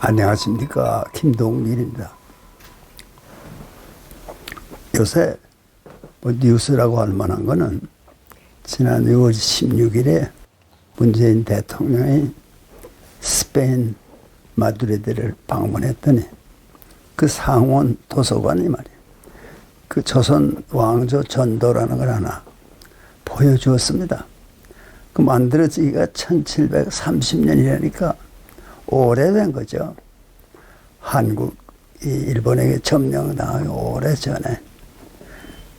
안녕하십니까, 김동민입니다. 요새 뉴스라고 할 만한 거는 지난 6월 16일에 문재인 대통령이 스페인 마드리드를 방문했더니 그 상원 도서관이 말이에요, 그 조선 왕조 전도라는 걸 하나 보여주었습니다. 그 만들어지기가 1730년이라니까 오래된 거죠. 한국이 일본에게 점령당하기 오래전에.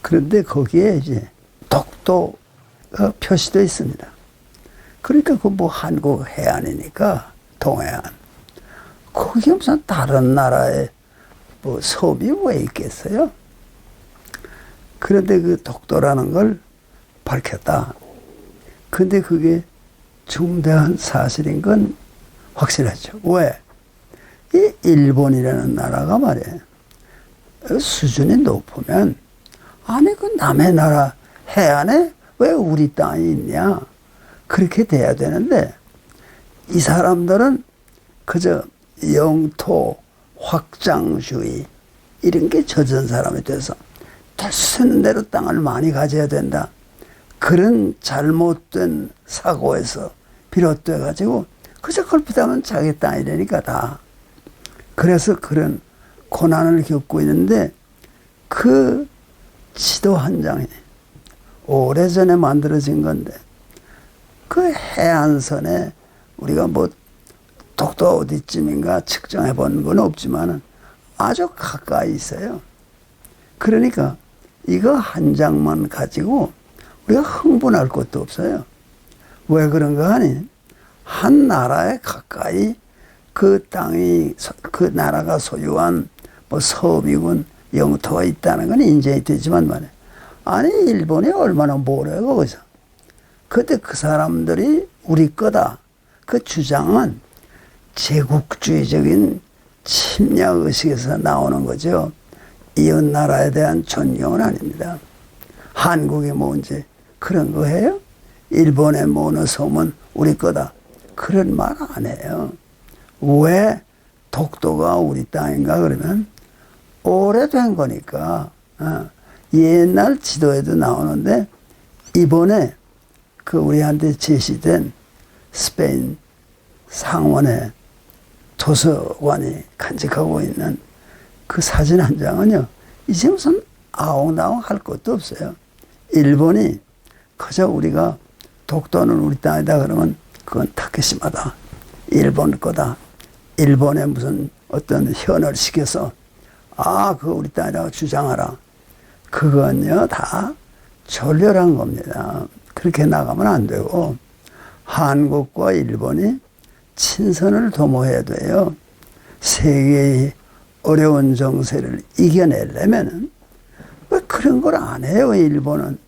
그런데 거기에 이제 독도가 표시되어 있습니다. 그러니까 그 뭐 한국 해안이니까 동해안. 거기에 무슨 다른 나라의 뭐 섬이 왜 있겠어요? 그런데 그 독도라는 걸 밝혔다. 근데 그게 중대한 사실인 건 확실하죠. 왜? 이 일본이라는 나라가 말이에요, 수준이 높으면 아니 그 남의 나라 해안에 왜 우리 땅이 있냐, 그렇게 돼야 되는데 이 사람들은 그저 영토 확장주의 이런 게 젖은 사람이 돼서 되는 대로 땅을 많이 가져야 된다, 그런 잘못된 사고에서 비롯돼 가지고 그저 걸핏하면 자기 땅이라니까 다. 그래서 그런 고난을 겪고 있는데 그 지도 한 장이 오래전에 만들어진 건데 그 해안선에 우리가 뭐 독도 어디쯤인가 측정해 본 건 없지만 아주 가까이 있어요. 그러니까 이거 한 장만 가지고 우리가 흥분할 것도 없어요. 왜 그런가 하니 한 나라에 가까이 그 땅이 그 나라가 소유한 뭐 섬이군 영토가 있다는 건 인정이 되지만 말이야, 아니 일본이 얼마나 뭐래 거기서. 그때 그 사람들이 우리 거다 그 주장은 제국주의적인 침략의식에서 나오는 거죠. 이웃 나라에 대한 존경은 아닙니다. 한국이 뭐 이제 그런 거 해요? 일본의 뭐 어느 섬은 우리 거다 그런 말 안 해요. 왜 독도가 우리 땅인가 그러면 오래된 거니까. 옛날 지도에도 나오는데 이번에 그 우리한테 제시된 스페인 상원의 도서관이 간직하고 있는 그 사진 한 장은요, 이제 무슨 아웅다웅 할 것도 없어요. 일본이 그저 우리가 독도는 우리 땅이다 그러면 그건 타케시마다 일본 거다, 일본에 무슨 어떤 현을 시켜서 그거 우리 땅이라고 주장하라, 그건요 다 졸렬한 겁니다. 그렇게 나가면 안 되고 한국과 일본이 친선을 도모해야 돼요. 세계의 어려운 정세를 이겨내려면은 왜 그런 걸 안 해요, 일본은.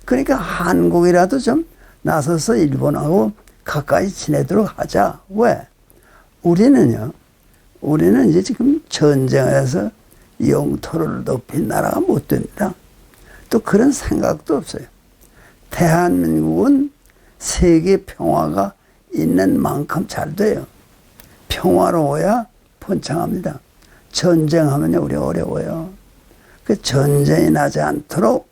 그러니까 한국이라도 좀 나서서 일본하고 가까이 지내도록 하자. 왜? 우리는 이제 지금 전쟁에서 영토를 높인 나라가 못 됩니다. 또 그런 생각도 없어요. 대한민국은 세계 평화가 있는 만큼 잘 돼요. 평화로워야 번창합니다. 전쟁하면요 우리 어려워요. 그 전쟁이 나지 않도록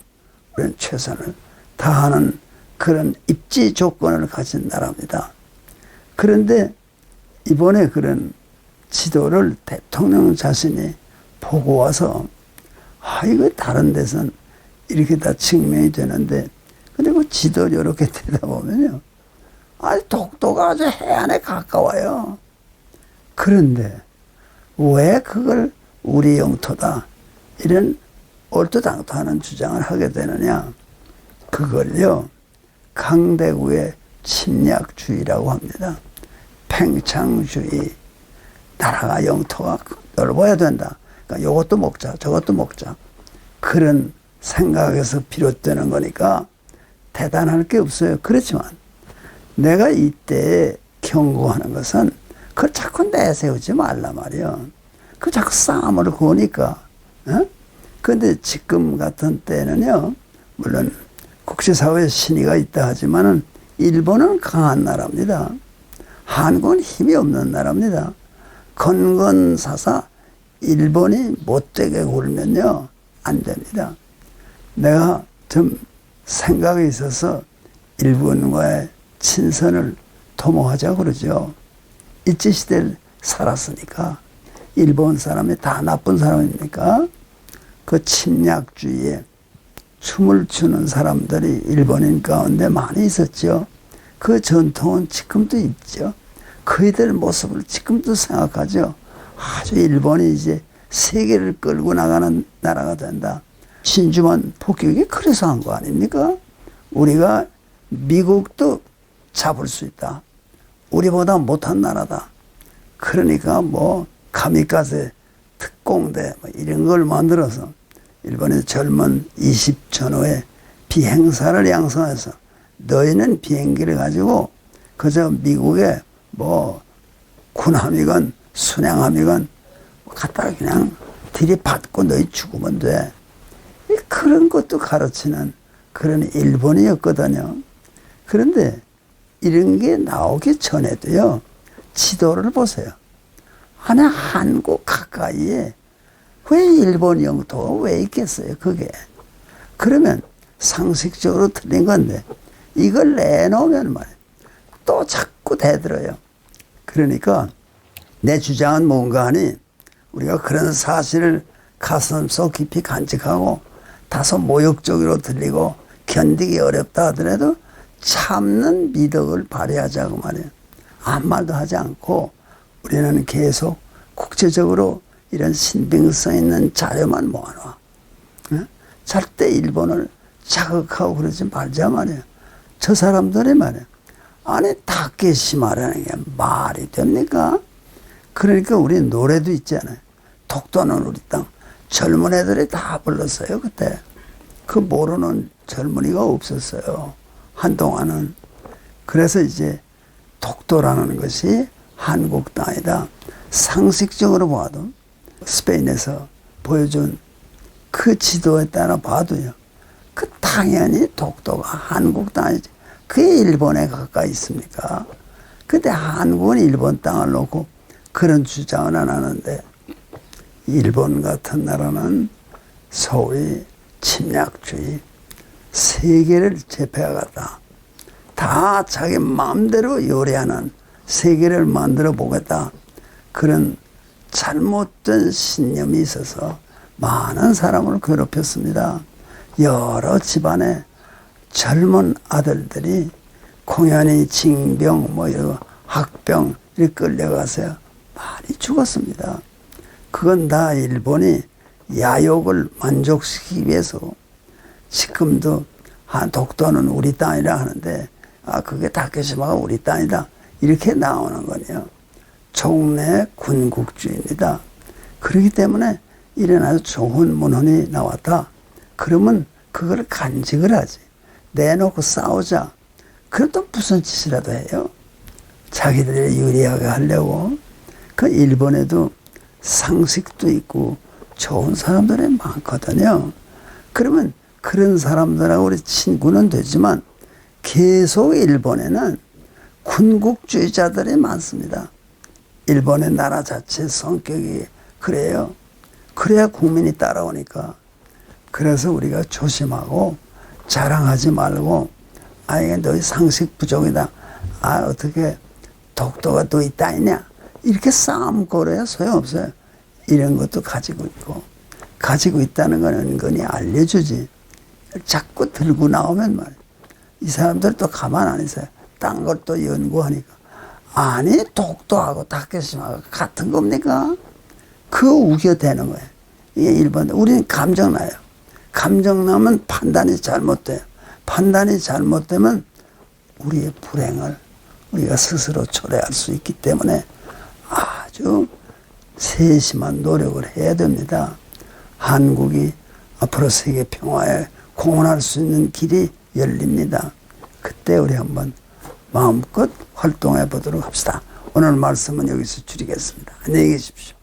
우리는 최선을 다하는 그런 입지 조건을 가진 나라입니다. 그런데 이번에 그런 지도를 대통령 자신이 보고 와서 이거 다른 데선 이렇게 다 증명이 되는데, 근데 그 지도를 이렇게 되다 보면요, 독도가 아주 해안에 가까워요. 그런데 왜 그걸 우리 영토다 이런 얼토당토하는 주장을 하게 되느냐, 그걸요 강대국의 침략주의라고 합니다. 팽창주의. 나라가 영토가 넓어야 된다, 그러니까 이것도 먹자 저것도 먹자, 그런 생각에서 비롯되는 거니까 대단할 게 없어요. 그렇지만 내가 이때 경고하는 것은 그걸 자꾸 내세우지 말라 말이야. 그 자꾸 싸움을 거니까. 그런데 지금 같은 때는요, 물론 국제사회에 신의가 있다 하지만은 일본은 강한 나라입니다. 한국은 힘이 없는 나라입니다. 건건사사 일본이 못되게 굴면요 안 됩니다. 내가 좀 생각이 있어서 일본과의 친선을 도모하자 그러죠. 일제시대를 살았으니까 일본 사람이 다 나쁜 사람입니까? 그 침략주의에 춤을 추는 사람들이 일본인 가운데 많이 있었죠. 그 전통은 지금도 있죠. 그이들 모습을 지금도 생각하죠. 아주 일본이 이제 세계를 끌고 나가는 나라가 된다. 신주만 폭격이 그래서 한 거 아닙니까? 우리가 미국도 잡을 수 있다. 우리보다 못한 나라다. 그러니까 뭐 가미카제 특공대 뭐 이런 걸 만들어서 일본의 젊은 20전후의 비행사를 양성해서 너희는 비행기를 가지고 그저 미국의 뭐 군함이건 순양함이건 갖다가 그냥 들이받고 너희 죽으면 돼. 그런 것도 가르치는 그런 일본이었거든요. 그런데 이런 게 나오기 전에도요. 지도를 보세요. 아니 한국 가까이에 왜 일본 영토가 왜 있겠어요 그게. 그러면 상식적으로 틀린 건데 이걸 내놓으면 말이에요. 또 자꾸 대들어요. 그러니까 내 주장은 뭔가 하니 우리가 그런 사실을 가슴속 깊이 간직하고 다소 모욕적으로 들리고 견디기 어렵다 하더라도 참는 미덕을 발휘하자고 말이에요. 아무 말도 하지 않고 우리는 계속 국제적으로 이런 신빙성 있는 자료만 모아놔. 절대 일본을 자극하고 그러지 말자 말이에요. 저 사람들이 말이에요. 아니 타케시 말하는 게 말이 됩니까? 그러니까 우리 노래도 있잖아요. 독도는 우리 땅. 젊은 애들이 다 불렀어요 그때. 그 모르는 젊은이가 없었어요. 한동안은. 그래서 이제 독도라는 것이 한국 땅이다. 상식적으로 봐도 스페인에서 보여준 그 지도에 따라 봐도요. 그 당연히 독도가 한국 땅이지. 그게 일본에 가까이 있습니까? 근데 한국은 일본 땅을 놓고 그런 주장을 안 하는데 일본 같은 나라는 소위 침략주의, 세계를 제패하겠다. 다 자기 마음대로 요리하는 세계를 만들어 보겠다. 그런 잘못된 신념이 있어서 많은 사람을 괴롭혔습니다. 여러 집안의 젊은 아들들이 공연히 징병, 뭐 이런 학병 이렇게 끌려가서 많이 죽었습니다. 그건 다 일본이 야욕을 만족시키기 위해서 지금도 독도는 우리 땅이라 하는데 그게 다케시마가 우리 땅이다 이렇게 나오는 거네요. 종래 군국주의입니다. 그렇기 때문에 이런 아주 좋은 문헌이 나왔다. 그러면 그걸 간직을 하지. 내놓고 싸우자. 그래도 무슨 짓이라도 해요. 자기들이 유리하게 하려고. 그 일본에도 상식도 있고 좋은 사람들이 많거든요. 그러면 그런 사람들하고 우리 친구는 되지만 계속 일본에는 군국주의자들이 많습니다. 일본의 나라 자체 성격이 그래요. 그래야 국민이 따라오니까. 그래서 우리가 조심하고 자랑하지 말고 이게 너희 상식 부족이다. 어떻게 독도가 너희 땅이냐. 이렇게 싸움 걸어야 소용없어요. 이런 것도 가지고 있고. 가지고 있다는 건 은근히 알려주지. 자꾸 들고 나오면 말이야. 이 사람들 또 가만 안 있어요. 딴 걸 또 연구하니까. 아니 독도하고 다케시마가 같은 겁니까? 그 우겨대는 거예요. 이게 일본. 우리는 감정나요. 감정나면 판단이 잘못돼요. 판단이 잘못되면 우리의 불행을 우리가 스스로 초래할 수 있기 때문에 아주 세심한 노력을 해야 됩니다. 한국이 앞으로 세계 평화에 공헌할 수 있는 길이 열립니다. 그때 우리 한번 마음껏 활동해 보도록 합시다. 오늘 말씀은 여기서 줄이겠습니다. 안녕히 계십시오.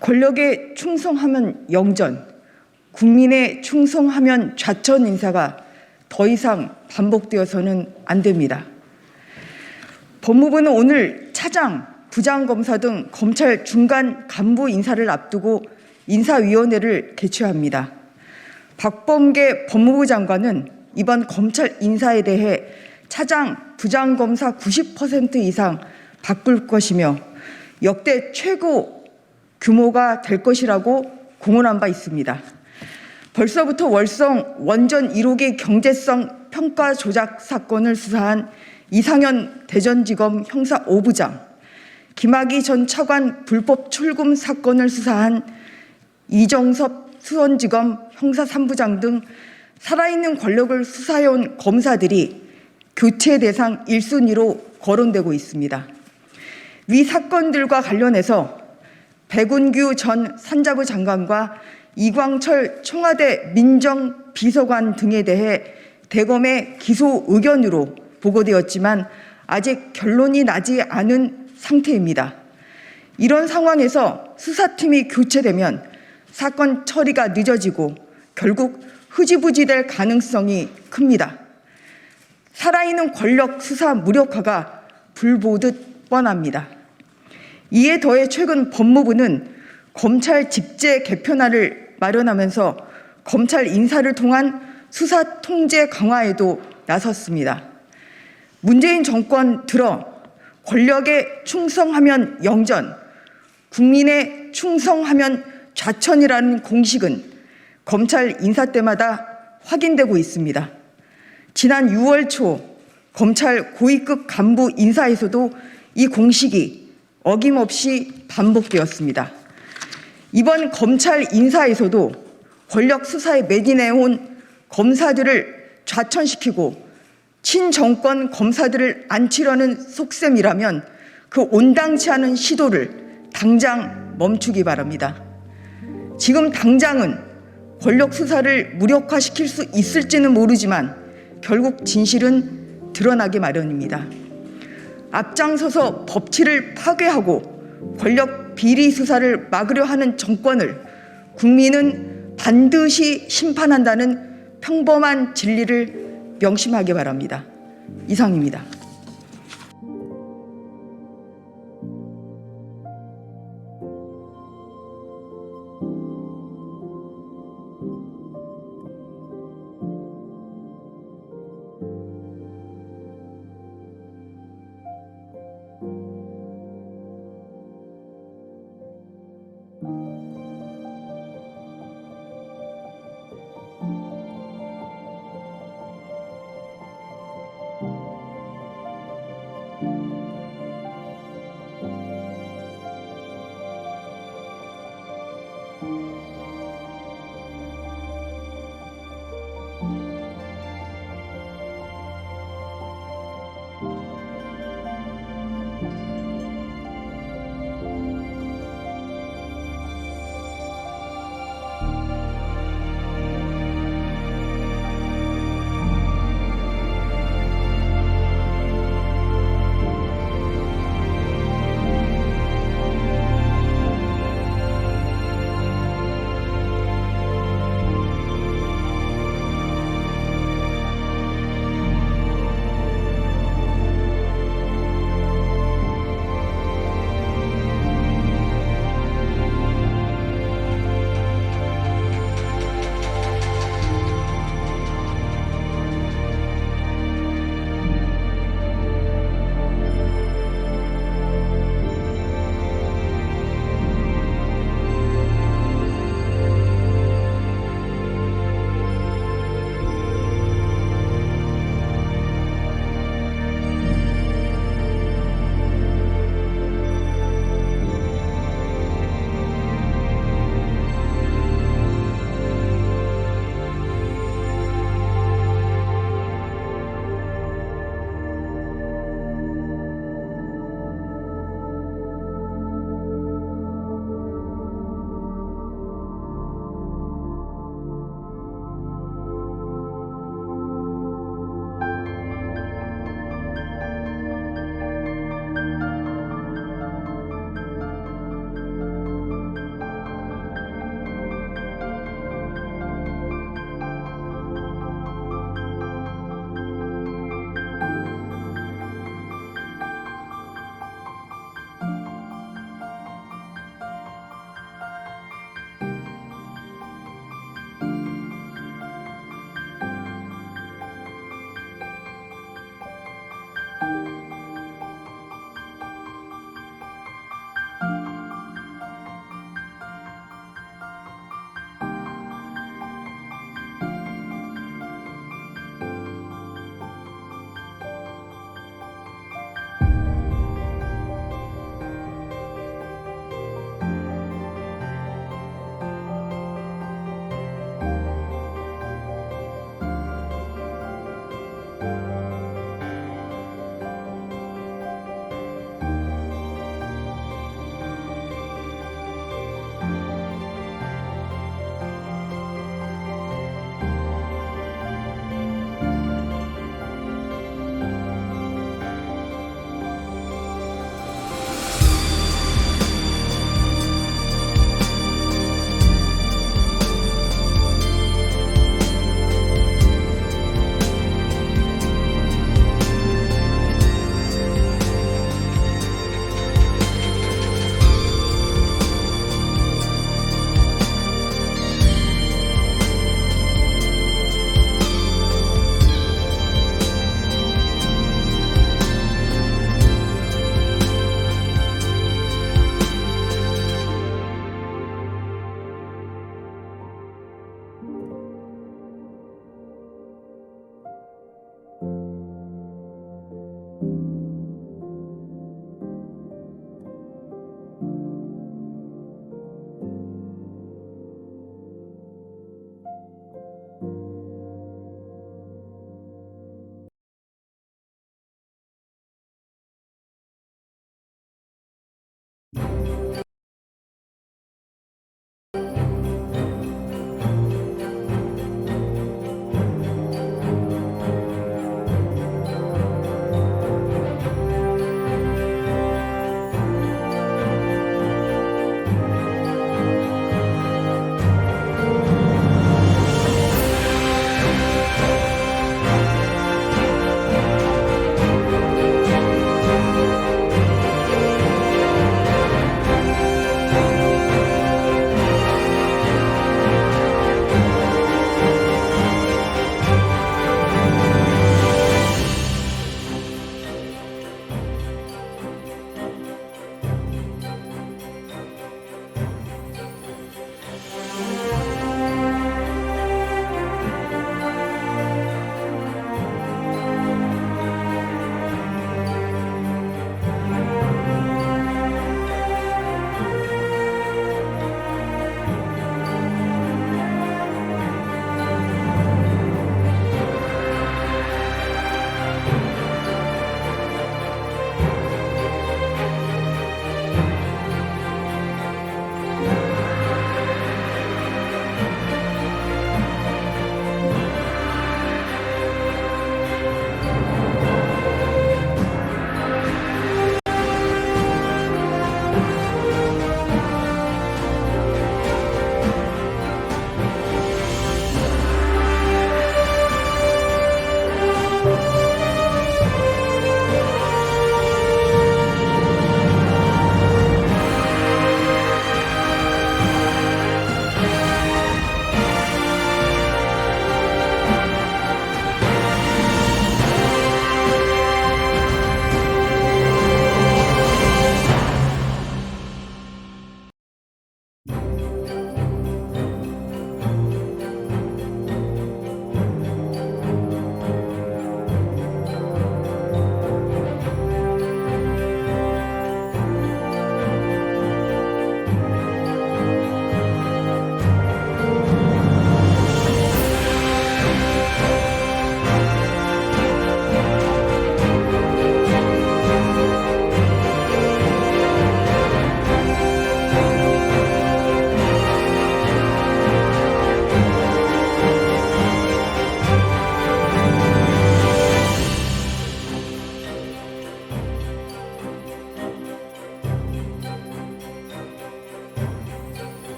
권력에 충성하면 영전, 국민에 충성하면 좌천 인사가 더 이상 반복되어서는 안 됩니다. 법무부는 오늘 차장, 부장검사 등 검찰 중간 간부 인사를 앞두고 인사위원회를 개최합니다. 박범계 법무부 장관은 이번 검찰 인사에 대해 차장, 부장검사 90% 이상 바꿀 것이며 역대 최고 규모가 될 것이라고 공언한 바 있습니다. 벌써부터 월성 원전 1호기 경제성 평가 조작 사건을 수사한 이상현 대전지검 형사 5부장, 김학의 전 차관 불법 출금 사건을 수사한 이정섭 수원지검 형사 3부장 등 살아있는 권력을 수사해온 검사들이 교체 대상 1순위로 거론되고 있습니다. 위 사건들과 관련해서 백운규 전 산자부 장관과 이광철 청와대 민정비서관 등에 대해 대검의 기소 의견으로 보고되었지만 아직 결론이 나지 않은 상태입니다. 이런 상황에서 수사팀이 교체되면 사건 처리가 늦어지고 결국 흐지부지될 가능성이 큽니다. 살아있는 권력 수사 무력화가 불보듯 뻔합니다. 이에 더해 최근 법무부는 검찰 직제 개편안을 마련하면서 검찰 인사를 통한 수사 통제 강화에도 나섰습니다. 문재인 정권 들어 권력에 충성하면 영전, 국민에 충성하면 좌천이라는 공식은 검찰 인사 때마다 확인되고 있습니다. 지난 6월 초 검찰 고위급 간부 인사에서도 이 공식이 어김없이 반복되었습니다. 이번 검찰 인사에서도 권력 수사에 매진해온 검사들을 좌천시키고 친정권 검사들을 앉히려는 속셈이라면 그 온당치 않은 시도를 당장 멈추기 바랍니다. 지금 당장은 권력 수사를 무력화시킬 수 있을지는 모르지만 결국 진실은 드러나기 마련입니다. 앞장서서 법치를 파괴하고 권력 비리 수사를 막으려 하는 정권을 국민은 반드시 심판한다는 평범한 진리를 명심하기 바랍니다. 이상입니다.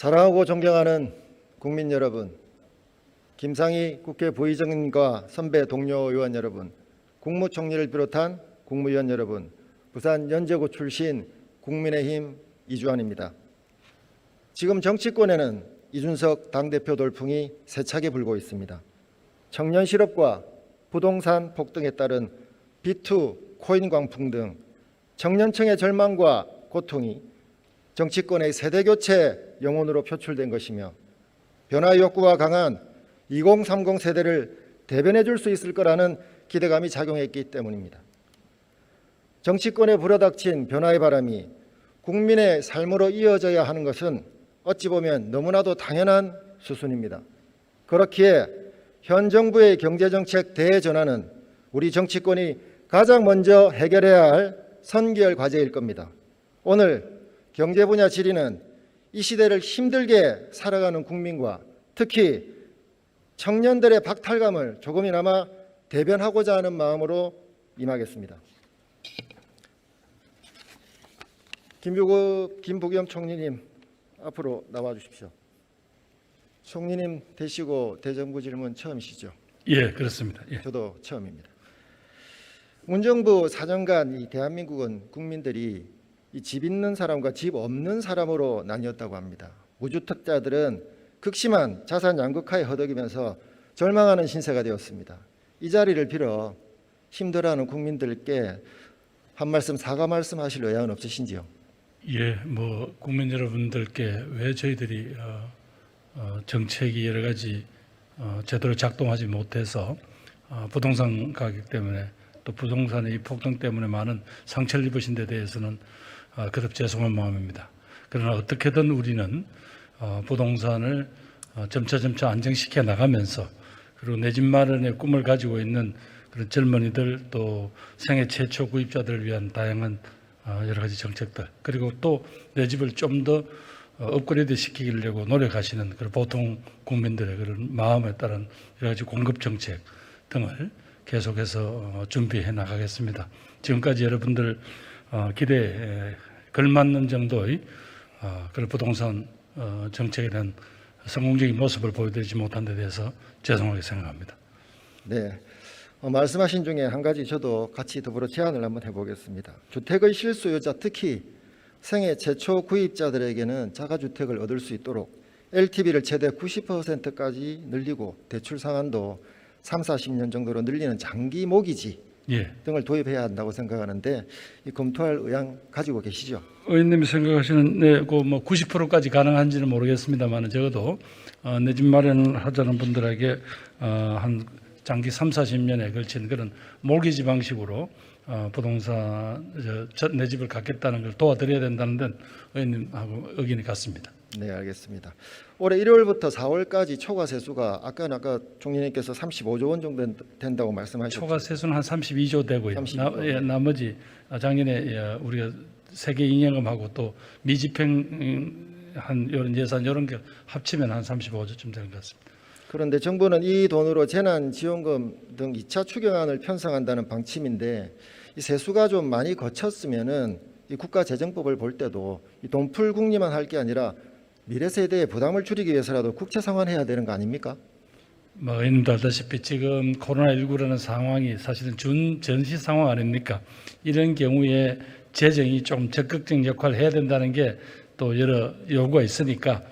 사랑하고 존경하는 국민 여러분, 김상희 국회 부의장님과 선배 동료 의원 여러분, 국무총리를 비롯한 국무위원 여러분, 부산 연제구 출신 국민의힘 이주환입니다. 지금 정치권에는 이준석 당대표 돌풍이 세차게 불고 있습니다. 청년 실업과 부동산 폭등에 따른 비투 코인 광풍 등 청년층의 절망과 고통이 정치권의 세대교체 영혼으로 표출된 것이며 변화 욕구가 강한 2030 세대를 대변해 줄 수 있을 거라는 기대감이 작용했기 때문입니다. 정치권에 불어닥친 변화의 바람이 국민의 삶으로 이어져야 하는 것은 어찌 보면 너무나도 당연한 수순입니다. 그렇기에 현 정부의 경제정책 대전환은 우리 정치권이 가장 먼저 해결해야 할 선결 과제일 겁니다. 오늘 경제 분야 질의는 이 시대를 힘들게 살아가는 국민과 특히 청년들의 박탈감을 조금이나마 대변하고자 하는 마음으로 임하겠습니다. 김부겸 총리님 앞으로 나와 주십시오. 총리님 되시고 대정부 질문 처음이시죠? 예, 그렇습니다. 예. 저도 처음입니다. 문정부 4년간 이 대한민국은 국민들이 이 집 있는 사람과 집 없는 사람으로 나뉘었다고 합니다. 무주택자들은 극심한 자산 양극화에 허덕이면서 절망하는 신세가 되었습니다. 이 자리를 빌어 힘들어하는 국민들께 한 말씀 사과 말씀하실 의향은 없으신지요? 예, 뭐 국민 여러분들께 왜 저희들이 정책이 여러 가지 제대로 작동하지 못해서 부동산 가격 때문에 또 부동산의 이 폭등 때문에 많은 상처를 입으신 데 대해서는 그렇게 죄송한 마음입니다. 그러나 어떻게든 우리는 부동산을 점차 안정시켜 나가면서 그리고 내 집 마련의 꿈을 가지고 있는 그런 젊은이들 또 생애 최초 구입자들을 위한 다양한 여러 가지 정책들 그리고 또 내 집을 좀 더 업그레이드 시키려고 노력하시는 그런 보통 국민들의 그런 마음에 따른 여러 가지 공급 정책 등을 계속해서 준비해 나가겠습니다. 지금까지 여러분들 기대에 걸맞는 정도의 그런 부동산 정책에 대한 성공적인 모습을 보여드리지 못한 데 대해서 죄송하게 생각합니다. 네, 말씀하신 중에 한 가지 저도 같이 더불어 제안을 한번 해보겠습니다. 주택의 실소유자 특히 생애 최초 구입자들에게는 자가주택을 얻을 수 있도록 LTV를 최대 90%까지 늘리고 대출 상한도 3, 40년 정도로 늘리는 장기 모기지 예. 등을 도입해야 한다고 생각하는데 이 검토할 의향 가지고 계시죠? 의원님이 생각하시는 뭐 90%까지 가능한지는 모르겠습니다만 적어도 내 집 마련을 하자는 분들에게 한 장기 3, 40년에 걸친 그런 몰기지 방식으로 부동산 내 집을 갖겠다는 걸 도와드려야 된다는 데는 의원님하고 의견이 같습니다. 네, 알겠습니다. 올해 1월부터 4월까지 초과 세수가 아까 총리님께서 35조 원 정도 된다고 말씀하셨죠. 초과 세수는 한 32조 되고요. 32조. 나머지 작년에 우리가 세계 잉여금하고 또 미집행 한 이런 예산 이런 게 합치면 한 35조쯤 되는 것 같습니다. 그런데 정부는 이 돈으로 재난지원금 등 2차 추경안을 편성한다는 방침인데 이 세수가 좀 많이 거쳤으면은 이 국가재정법을 볼 때도 이 돈풀 국리만 할 게 아니라 미래 세대의 부담을 줄이기 위해서라도 국채 상환해야 되는 거 아닙니까? 뭐 의원님도 알다시피 지금 코로나19라는 상황이 사실은 전시 상황 아닙니까? 이런 경우에 재정이 좀 적극적 역할을 해야 된다는 게 또 여러 요구가 있으니까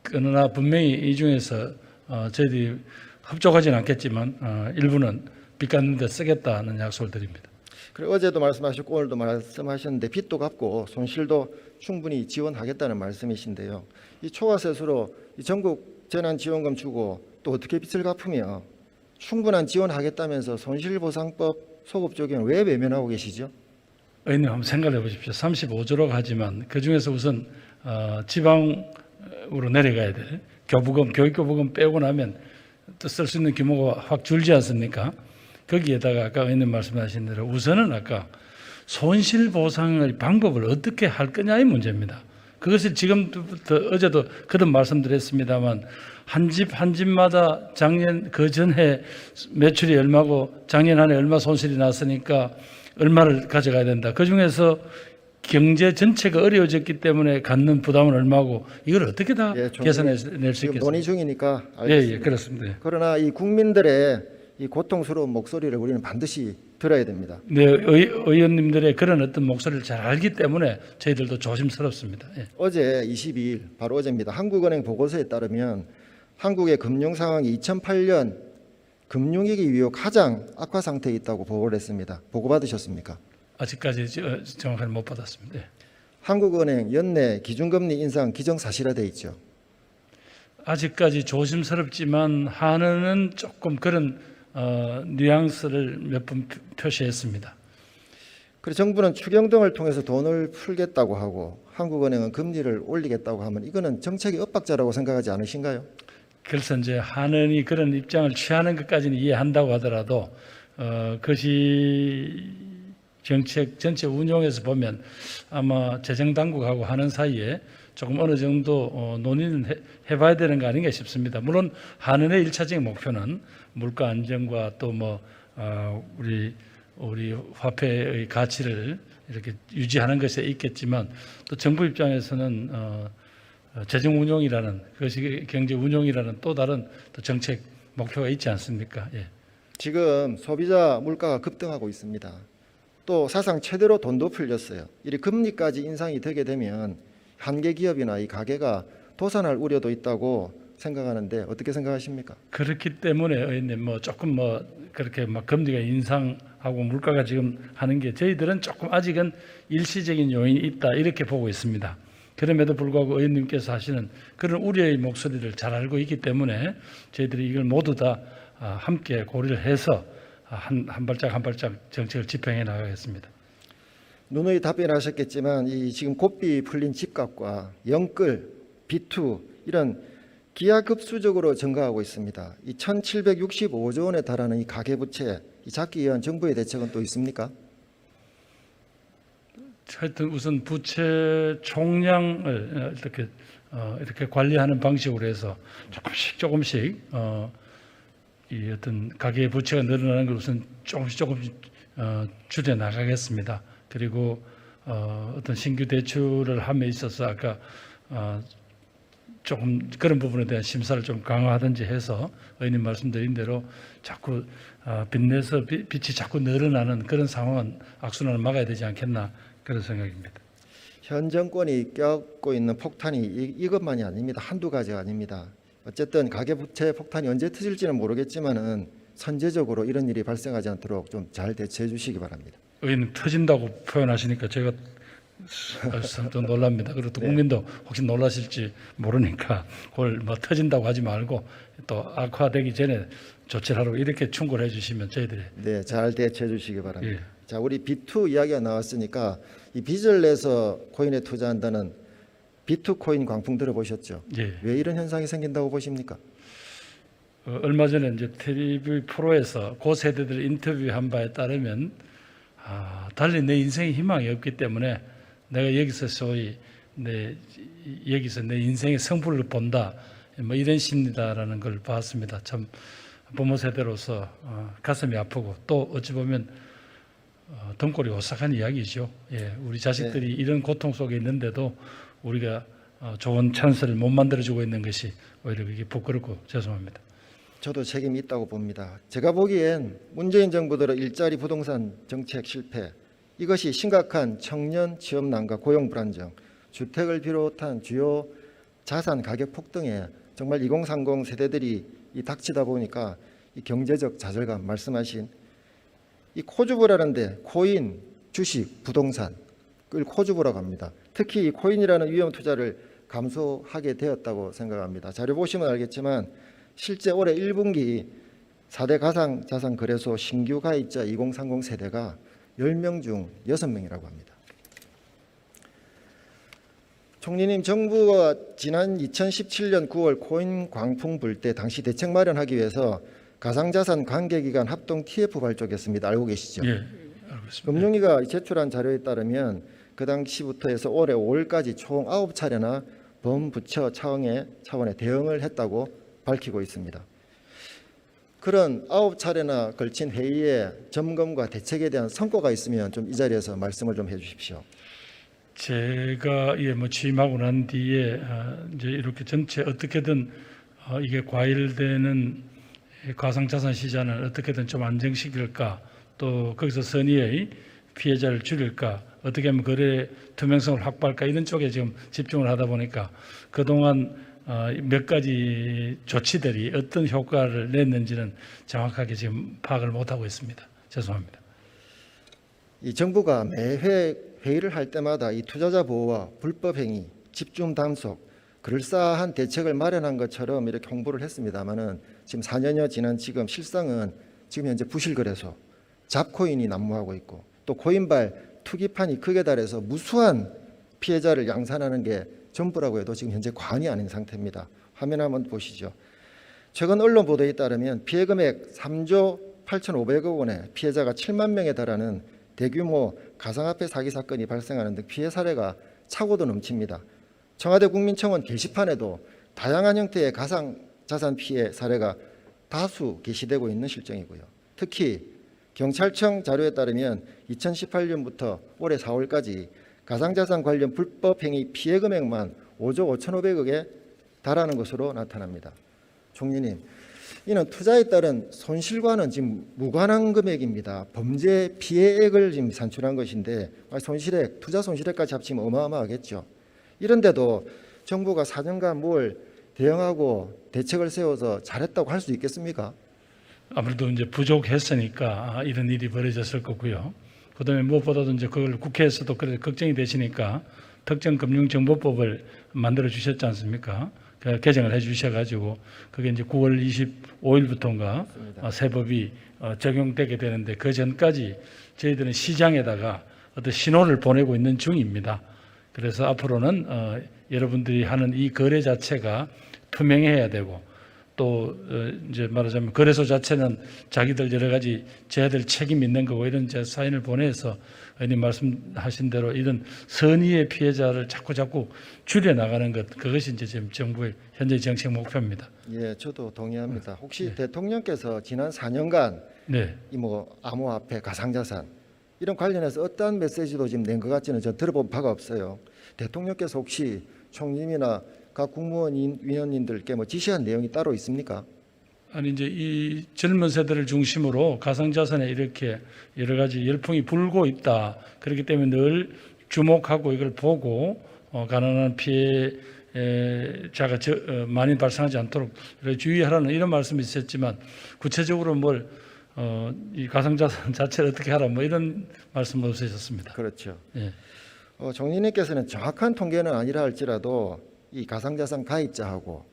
그러나 분명히 이 중에서 저희들이 흡족하지는 않겠지만 일부는 빚 갚는 데 쓰겠다는 약속을 드립니다. 그리고 어제도 말씀하셨고 오늘도 말씀하셨는데 빚도 갚고 손실도 충분히 지원하겠다는 말씀이신데요. 이 초과 세수로 이 전국 재난지원금 주고 또 어떻게 빚을 갚으며 충분한 지원하겠다면서 손실보상법 소급 적용을 왜 외면하고 계시죠? 의원님 한번 생각해 보십시오. 35조라고 하지만 그중에서 우선 지방으로 내려가야 돼. 교부금, 교육교부금 빼고 나면 또 쓸 수 있는 규모가 확 줄지 않습니까? 거기에다가 아까 의원님 말씀하신 대로 우선은 아까 손실보상의 방법을 어떻게 할 거냐의 문제입니다. 그것을 지금부터 어제도 그런 말씀드렸습니다만 한 집 한 집마다 작년 그 전해 매출이 얼마고 작년 한 해 얼마 손실이 났으니까 얼마를 가져가야 된다. 그중에서 경제 전체가 어려워졌기 때문에 갖는 부담은 얼마고 이걸 어떻게 다 계산해낼 수 지금 있겠습니까? 논의 중이니까 알겠습니다. 예, 그렇습니다. 그러나 이 국민들의 이 고통스러운 목소리를 우리는 반드시 들어야 됩니다. 네, 의원님들의 그런 어떤 목소리를 잘 알기 때문에 저희들도 조심스럽습니다. 예. 어제 22일 바로 어제입니다. 한국은행 보고서에 따르면 한국의 금융 상황이 2008년 금융위기 이후 가장 악화 상태에 있다고 보고를 했습니다. 보고 받으셨습니까? 아직까지 정확하게 못 받았습니다. 예. 한국은행 연내 기준금리 인상 기정사실화돼 있죠. 아직까지 조심스럽지만 한은은 조금 그런 뉘앙스를 몇 번 표시했습니다. 그리고 정부는 추경 등을 통해서 돈을 풀겠다고 하고 한국은행은 금리를 올리겠다고 하면 이거는 정책의 엇박자라고 생각하지 않으신가요? 그래서 이제 한은이 그런 입장을 취하는 것까지는 이해한다고 하더라도 그것이 정책 전체 운용에서 보면 아마 재정당국하고 하는 사이에 조금 어느 정도 논의는 해봐야 되는 거 아닌가 싶습니다. 물론 한은의 1차적인 목표는 물가 안정과 또 뭐 우리 화폐의 가치를 이렇게 유지하는 것에 있겠지만 또 정부 입장에서는 재정 운용이라는 그것이 경제 운용이라는 또 다른 또 정책 목표가 있지 않습니까? 예. 지금 소비자 물가가 급등하고 있습니다. 또 사상 최대로 돈도 풀렸어요. 이 금리까지 인상이 되게 되면 한계 기업이나 이 가게가 도산할 우려도 있다고 생각하는데 어떻게 생각하십니까? 그렇기 때문에 의원님 조금 그렇게 막 금리가 인상하고 물가가 지금 하는 게 저희들은 조금 아직은 일시적인 요인이 있다 이렇게 보고 있습니다. 그럼에도 불구하고 의원님께서 하시는 그런 우려의 목소리를 잘 알고 있기 때문에 저희들이 이걸 모두 다 함께 고려를 해서 한 발짝 한 발짝 정책을 집행해 나가겠습니다. 누누이 답변하셨겠지만 이 지금 고삐 풀린 집값과 영끌, 비투 이런 기하급수적으로 증가하고 있습니다. 이 1,765조 원에 달하는 이 가계부채 이 잡기 위한 정부의 대책은 또 있습니까? 하여튼 우선 부채 총량을 이렇게 관리하는 방식으로 해서 조금씩 이 어떤 가계 부채가 늘어나는 걸 우선 조금씩 줄여 나가겠습니다. 그리고 어떤 신규 대출을 함에 있어서 아까 조금 그런 부분에 대한 심사를 좀 강화하든지 해서 의원님 말씀드린 대로 자꾸 빚내서 빚이 자꾸 늘어나는 그런 상황은 악순환을 막아야 되지 않겠나 그런 생각입니다. 현 정권이 껴안고 있는 폭탄이 이것만이 아닙니다. 한두 가지가 아닙니다. 어쨌든 가계부채 폭탄이 언제 터질지는 모르겠지만은 선제적으로 이런 일이 발생하지 않도록 좀 잘 대처해 주시기 바랍니다. 의원님 터진다고 표현하시니까 제가 좀 놀랍니다. 그리고 또 국민도 혹시 놀라실지 모르니까 그걸 뭐 터진다고 하지 말고 또 악화되기 전에 조치를 하라고 이렇게 충고를 해주시면 저희들이 네, 잘 대처해 주시기 바랍니다. 예. 자, 우리 B2 이야기가 나왔으니까 이 빚을 내서 코인에 투자한다는 비트코인 광풍 들어보셨죠? 예. 왜 이런 현상이 생긴다고 보십니까? 얼마 전에 이제 TV 프로에서 고 세대들 인터뷰한 바에 따르면 달리 내 인생에 희망이 없기 때문에 내가 여기서 소위 여기서 내 인생의 성불을 본다 뭐 이런 심리다라는 걸 봤습니다. 참 부모 세대로서 가슴이 아프고 또 어찌 보면 등골이 오싹한 이야기죠. 예, 우리 자식들이 이런 고통 속에 있는데도 우리가 좋은 찬스를 못 만들어주고 있는 것이 오히려 그게 부끄럽고 죄송합니다. 저도 책임이 있다고 봅니다. 제가 보기엔 문재인 정부들의 일자리 부동산 정책 실패, 이것이 심각한 청년 취업난과 고용 불안정, 주택을 비롯한 주요 자산 가격 폭등에 정말 2030 세대들이 닥치다 보니까 이 경제적 좌절감 말씀하신 이 코주부라는데 코인, 주식, 부동산 을 코주부라고 합니다. 특히 이 코인이라는 위험 투자를 감소하게 되었다고 생각합니다. 자료 보시면 알겠지만 실제 올해 1분기 4대 가상자산 거래소 신규 가입자 2030 세대가 10명 중 6명이라고 합니다. 총리님, 정부가 지난 2017년 9월 코인 광풍 불 때 당시 대책 마련하기 위해서 가상자산 관계기관 합동 TF 발족했습니다. 알고 계시죠? 예, 알고 있습니다. 금융위가 제출한 자료에 따르면 그 당시부터 해서 올해 5월까지 총 9차례나 범부처 차원의 대응을 했다고 밝히고 있습니다. 그런 9차례나 걸친 회의의 점검과 대책에 대한 성과가 있으면 좀 이 자리에서 말씀을 좀 해주십시오. 제가 취임하고 난 뒤에 이제 이렇게 전체 어떻게든 이게 과열되는 가상자산 시장을 어떻게든 좀 안정시킬까, 또 거기서 선의의 피해자를 줄일까, 어떻게 하면 거래 투명성을 확보할까, 이런 쪽에 지금 집중을 하다 보니까 그동안 몇 가지 조치들이 어떤 효과를 냈는지는 정확하게 지금 파악을 못하고 있습니다. 죄송합니다. 이 정부가 매회 회의를 할 때마다 이 투자자 보호와 불법 행위, 집중 단속, 그럴싸한 대책을 마련한 것처럼 이렇게 홍보를 했습니다만은 지금 4년여 지난 지금 실상은 지금 현재 부실거래소, 잡코인이 난무하고 있고 또 코인발 투기판이 크게 달해서 무수한 피해자를 양산하는 게 전부라고 해도 지금 현재 과언이 아닌 상태입니다. 화면 한번 보시죠. 최근 언론 보도에 따르면 피해 금액 3조 8,500억 원의 피해자가 7만 명에 달하는 대규모 가상화폐 사기 사건이 발생하는 등 피해 사례가 차고도 넘칩니다. 청와대 국민청원 게시판에도 다양한 형태의 가상자산 피해 사례가 다수 게시되고 있는 실정이고요. 특히 경찰청 자료에 따르면 2018년부터 올해 4월까지 가상자산 관련 불법 행위 피해 금액만 5조 5,500억에 달하는 것으로 나타납니다. 총리님, 이는 투자에 따른 손실과는 지금 무관한 금액입니다. 범죄 피해액을 지금 산출한 것인데 손실액, 투자 손실액까지 합치면 어마어마하겠죠. 이런데도 정부가 4년간 뭘 대응하고 대책을 세워서 잘했다고 할 수 있겠습니까? 아무래도 이제 부족했으니까 이런 일이 벌어졌을 거고요. 그다음에 무엇보다도 이제 그걸 국회에서도 그래 걱정이 되시니까 특정금융정보법을 만들어 주셨지 않습니까? 개정을 해 주셔가지고 그게 이제 9월 25일부터인가 새 법이 적용되게 되는데 그 전까지 저희들은 시장에다가 어떤 신호를 보내고 있는 중입니다. 그래서 앞으로는 여러분들이 하는 이 거래 자체가 투명해야 되고 또 이제 말하자면 거래소 자체는 자기들 여러 가지 쟤들 책임 있는 거고 이런 제 사인을 보내서 의원님 말씀하신 대로 이런 선의의 피해자를 자꾸 줄여 나가는 것, 그것이 이제 지금 정부의 현재 정책 목표입니다. 예, 저도 동의합니다. 혹시 대통령께서 지난 4년간 네. 이 암호화폐, 가상자산 이런 관련해서 어떠한 메시지도 지금 낸 것 같지는 저 들어본 바가 없어요. 대통령께서 혹시 총리님이나 각 국무원 위원님들께 지시한 내용이 따로 있습니까? 아니 이제 이 젊은 세대를 중심으로 가상자산에 이렇게 여러 가지 열풍이 불고 있다. 그렇기 때문에 늘 주목하고 이걸 보고 가능한 피해자가 많이 발생하지 않도록 주의하라는 이런 말씀이 있었지만 구체적으로 이 가상자산 자체를 어떻게 하라 이런 말씀은 없으셨습니다. 그렇죠. 예. 총리님께서는 정확한 통계는 아니라 할지라도 이 가상자산 가입자하고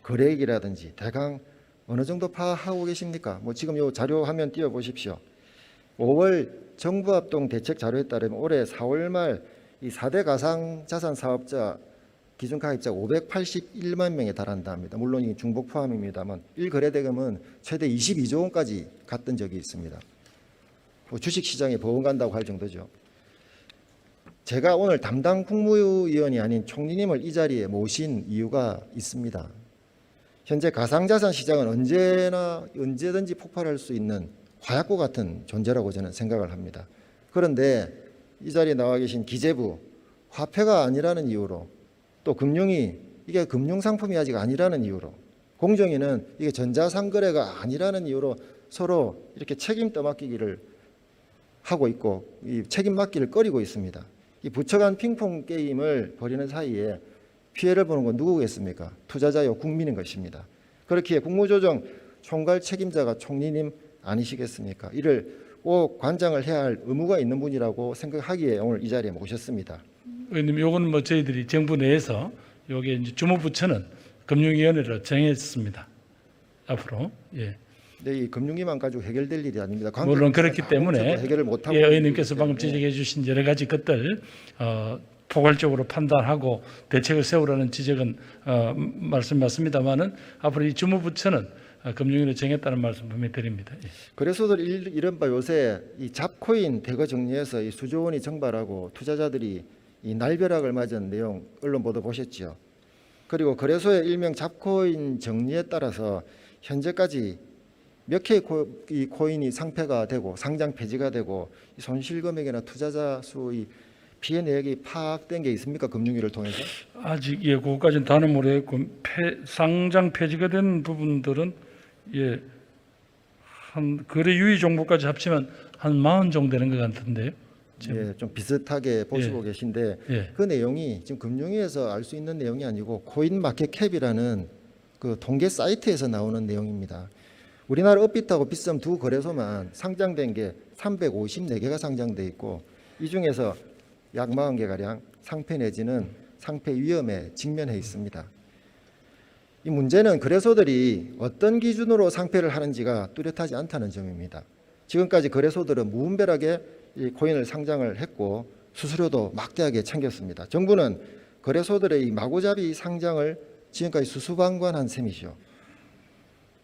거래액이라든지 대강 어느 정도 파악하고 계십니까? 지금 요 자료 화면 띄워 보십시오. 5월 정부합동 대책 자료에 따르면 올해 4월 말 이 4대 가상자산 사업자 기준 가입자가 581만 명에 달한다 합니다. 물론 이 중복 포함입니다만 1거래 대금은 최대 22조 원까지 갔던 적이 있습니다. 주식시장에 버금간다고 할 정도죠. 제가 오늘 담당 국무위원이 아닌 총리님을 이 자리에 모신 이유가 있습니다. 현재 가상자산 시장은 언제든지 폭발할 수 있는 화약고 같은 존재라고 저는 생각을 합니다. 그런데 이 자리에 나와 계신 기재부, 화폐가 아니라는 이유로 또 금융위, 이게 금융상품이 아직 아니라는 이유로 공정위는 이게 전자상거래가 아니라는 이유로 서로 이렇게 책임 떠맡기기를 하고 있고 이 책임 맡기를 꺼리고 있습니다. 이 부처 간 핑퐁 게임을 벌이는 사이에 피해를 보는 건 누구겠습니까? 투자자요 국민인 것입니다. 그렇기에 국무조정 총괄 책임자가 총리님 아니시겠습니까? 이를 꼭 관장을 해야 할 의무가 있는 분이라고 생각하기에 오늘 이 자리에 모셨습니다. 의원님, 요거는 저희들이 정부 내에서 요게 이제 주무부처는 금융위원회를 정했습니다. 앞으로. 예. 네, 이 금융위만 가지고 해결될 일이 아닙니다. 물론 그렇기 때문에 해결을 못하고 의원님께서 방금 지적해 주신 여러 가지 것들 포괄적으로 판단하고 대책을 세우라는 지적은 말씀 맞습니다만은 앞으로 이 주무부처는 금융위를 정했다는 말씀 분명히 드립니다. 예. 그래서들 이른바 요새 이 잡코인 대거 정리해서 이 수조 원이 증발하고 투자자들이 이 날벼락을 맞은 내용 언론 보도 보셨죠. 그리고 거래소의 일명 잡코인 정리에 따라서 현재까지 몇 개의 코인이 상폐가 되고 상장 폐지가 되고 손실 금액이나 투자자 수의 피해 내역이 파악된 게 있습니까? 금융위를 통해서? 아직 그것까지는 다는 모르겠고 상장 폐지가 된 부분들은 한 거래 유의 정보까지 합치면 한 40 정도 되는 것 같은데요. 예, 좀 비슷하게 보시고 계신데 그 내용이 지금 금융위에서 알 수 있는 내용이 아니고 코인마켓캡이라는 그 통계 사이트에서 나오는 내용입니다. 우리나라 업비트하고 비썸 두 거래소만 상장된 게 354개가 상장돼 있고 이 중에서 약 40개가량 상폐 내지는 상폐 위험에 직면해 있습니다. 이 문제는 거래소들이 어떤 기준으로 상폐를 하는지가 뚜렷하지 않다는 점입니다. 지금까지 거래소들은 무분별하게 이 코인을 상장을 했고 수수료도 막대하게 챙겼습니다. 정부는 거래소들의 이 마구잡이 상장을 지금까지 수수방관한 셈이죠.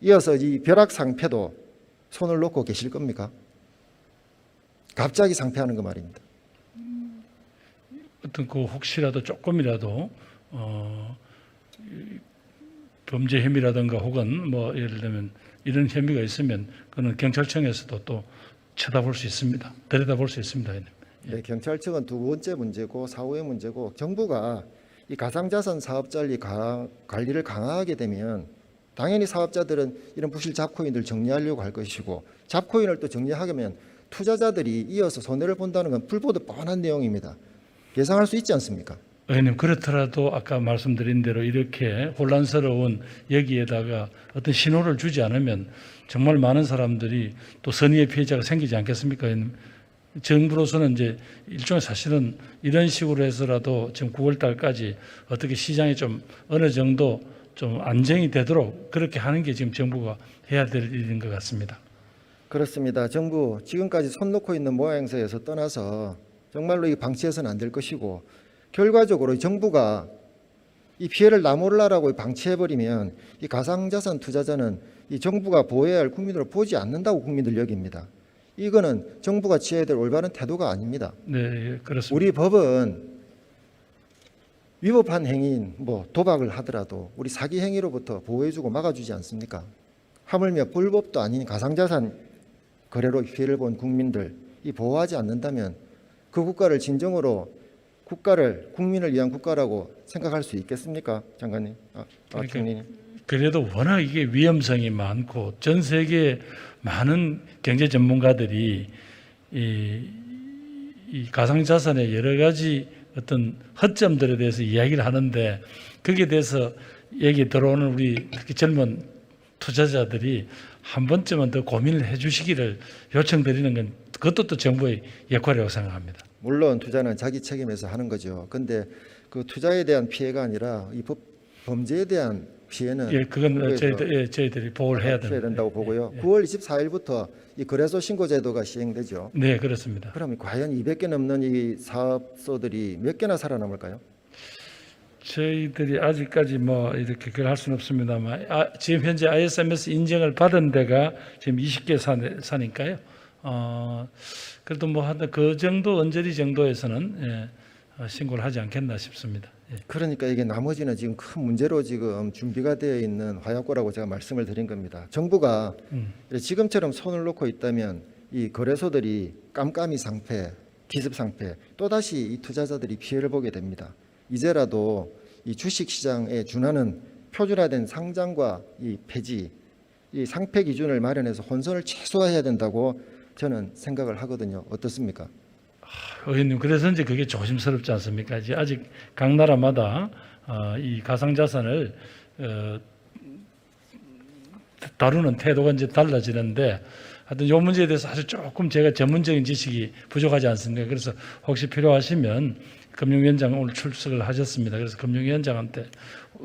이어서 이 벼락 상폐도 손을 놓고 계실 겁니까? 갑자기 상폐하는 거 말입니다. 어떤 혹시라도 조금이라도 범죄 혐의라든가 혹은 예를 들면 이런 혐의가 있으면 그는 경찰청에서도 또 쳐다볼 수 있습니다. 들여다볼 수 있습니다. 네, 경찰청은 두 번째 문제고 사후의 문제고 정부가 이 가상자산 사업자 관리를 강화하게 되면 당연히 사업자들은 이런 부실 잡코인들 정리하려고 할 것이고 잡코인을 또 정리하려면 투자자들이 이어서 손해를 본다는 건 불보듯 뻔한 내용입니다. 예상할 수 있지 않습니까? 의원님, 그렇더라도 아까 말씀드린 대로 이렇게 혼란스러운 여기에다가 어떤 신호를 주지 않으면 정말 많은 사람들이 또 선의의 피해자가 생기지 않겠습니까? 의원님? 정부로서는 이제 일종의 사실은 이런 식으로 해서라도 지금 9월 달까지 어떻게 시장이 좀 어느 정도 좀 안정이 되도록 그렇게 하는 게 지금 정부가 해야 될 일인 것 같습니다. 그렇습니다. 정부 지금까지 손 놓고 있는 모양새에서 떠나서 정말로 이 방치해서는 안 될 것이고 결과적으로 정부가 이 피해를 나 몰라라고 방치해버리면 이 가상자산 투자자는 이 정부가 보호해야 할 국민으로 보지 않는다고 국민들 여깁니다. 이거는 정부가 취해야 될 올바른 태도가 아닙니다. 네, 그렇습니다. 우리 법은 위법한 행위인 도박을 하더라도 우리 사기 행위로부터 보호해주고 막아주지 않습니까? 하물며 불법도 아닌 가상자산 거래로 피해를 본 국민들 이 보호하지 않는다면 그 국가를 진정으로 국민을 위한 국가라고 생각할 수 있겠습니까, 장관님? 총리님. 그래도 워낙 이게 위험성이 많고 전 세계 많은 경제 전문가들이 이 이 가상자산의 여러 가지 어떤 허점들에 대해서 이야기를 하는데 거기에 대해서 얘기 들어오는 우리 특히 젊은 투자자들이 한 번쯤은 더 고민을 해 주시기를 요청드리는 건 그것도 또 정부의 역할이라고 생각합니다. 물론 투자는 자기 책임에서 하는 거죠. 근데 그 투자에 대한 피해가 아니라 이 범죄에 대한 피해는 예, 그건 정부에서 저희들이 보호를 해야 된다고 보고요. 예, 예. 9월 24일부터 이 거래소 신고 제도가 시행되죠. 네, 그렇습니다. 그럼 과연 200개 넘는 이 사업소들이 몇 개나 살아남을까요? 저희들이 아직까지 뭐 이렇게 그걸 할 수는 없습니다만 지금 현재 ISMS 인증을 받은 데가 지금 20개 사니까요. 그래도 뭐 한 그 정도 언저리 정도에서는 신고를 하지 않겠나 싶습니다. 예. 그러니까 이게 나머지는 지금 큰 문제로 지금 준비가 되어 있는 화약고라고 제가 말씀을 드린 겁니다. 정부가 지금처럼 손을 놓고 있다면 이 거래소들이 깜깜이 상패, 기습 상패, 또다시 이 투자자들이 피해를 보게 됩니다. 이제라도 이 주식시장에 준하는 표준화된 상장과 이 폐지, 이 상패 기준을 마련해서 혼선을 최소화해야 된다고 저는 생각을 하거든요. 어떻습니까? 의원님, 그래서 이제 그게 조심스럽지 않습니까? 이제 아직 각 나라마다 이 가상자산을 다루는 태도가 이제 달라지는데 하여튼 이 문제에 대해서 아주 조금 제가 전문적인 지식이 부족하지 않습니까? 그래서 혹시 필요하시면 금융위원장 오늘 출석을 하셨습니다. 그래서 금융위원장한테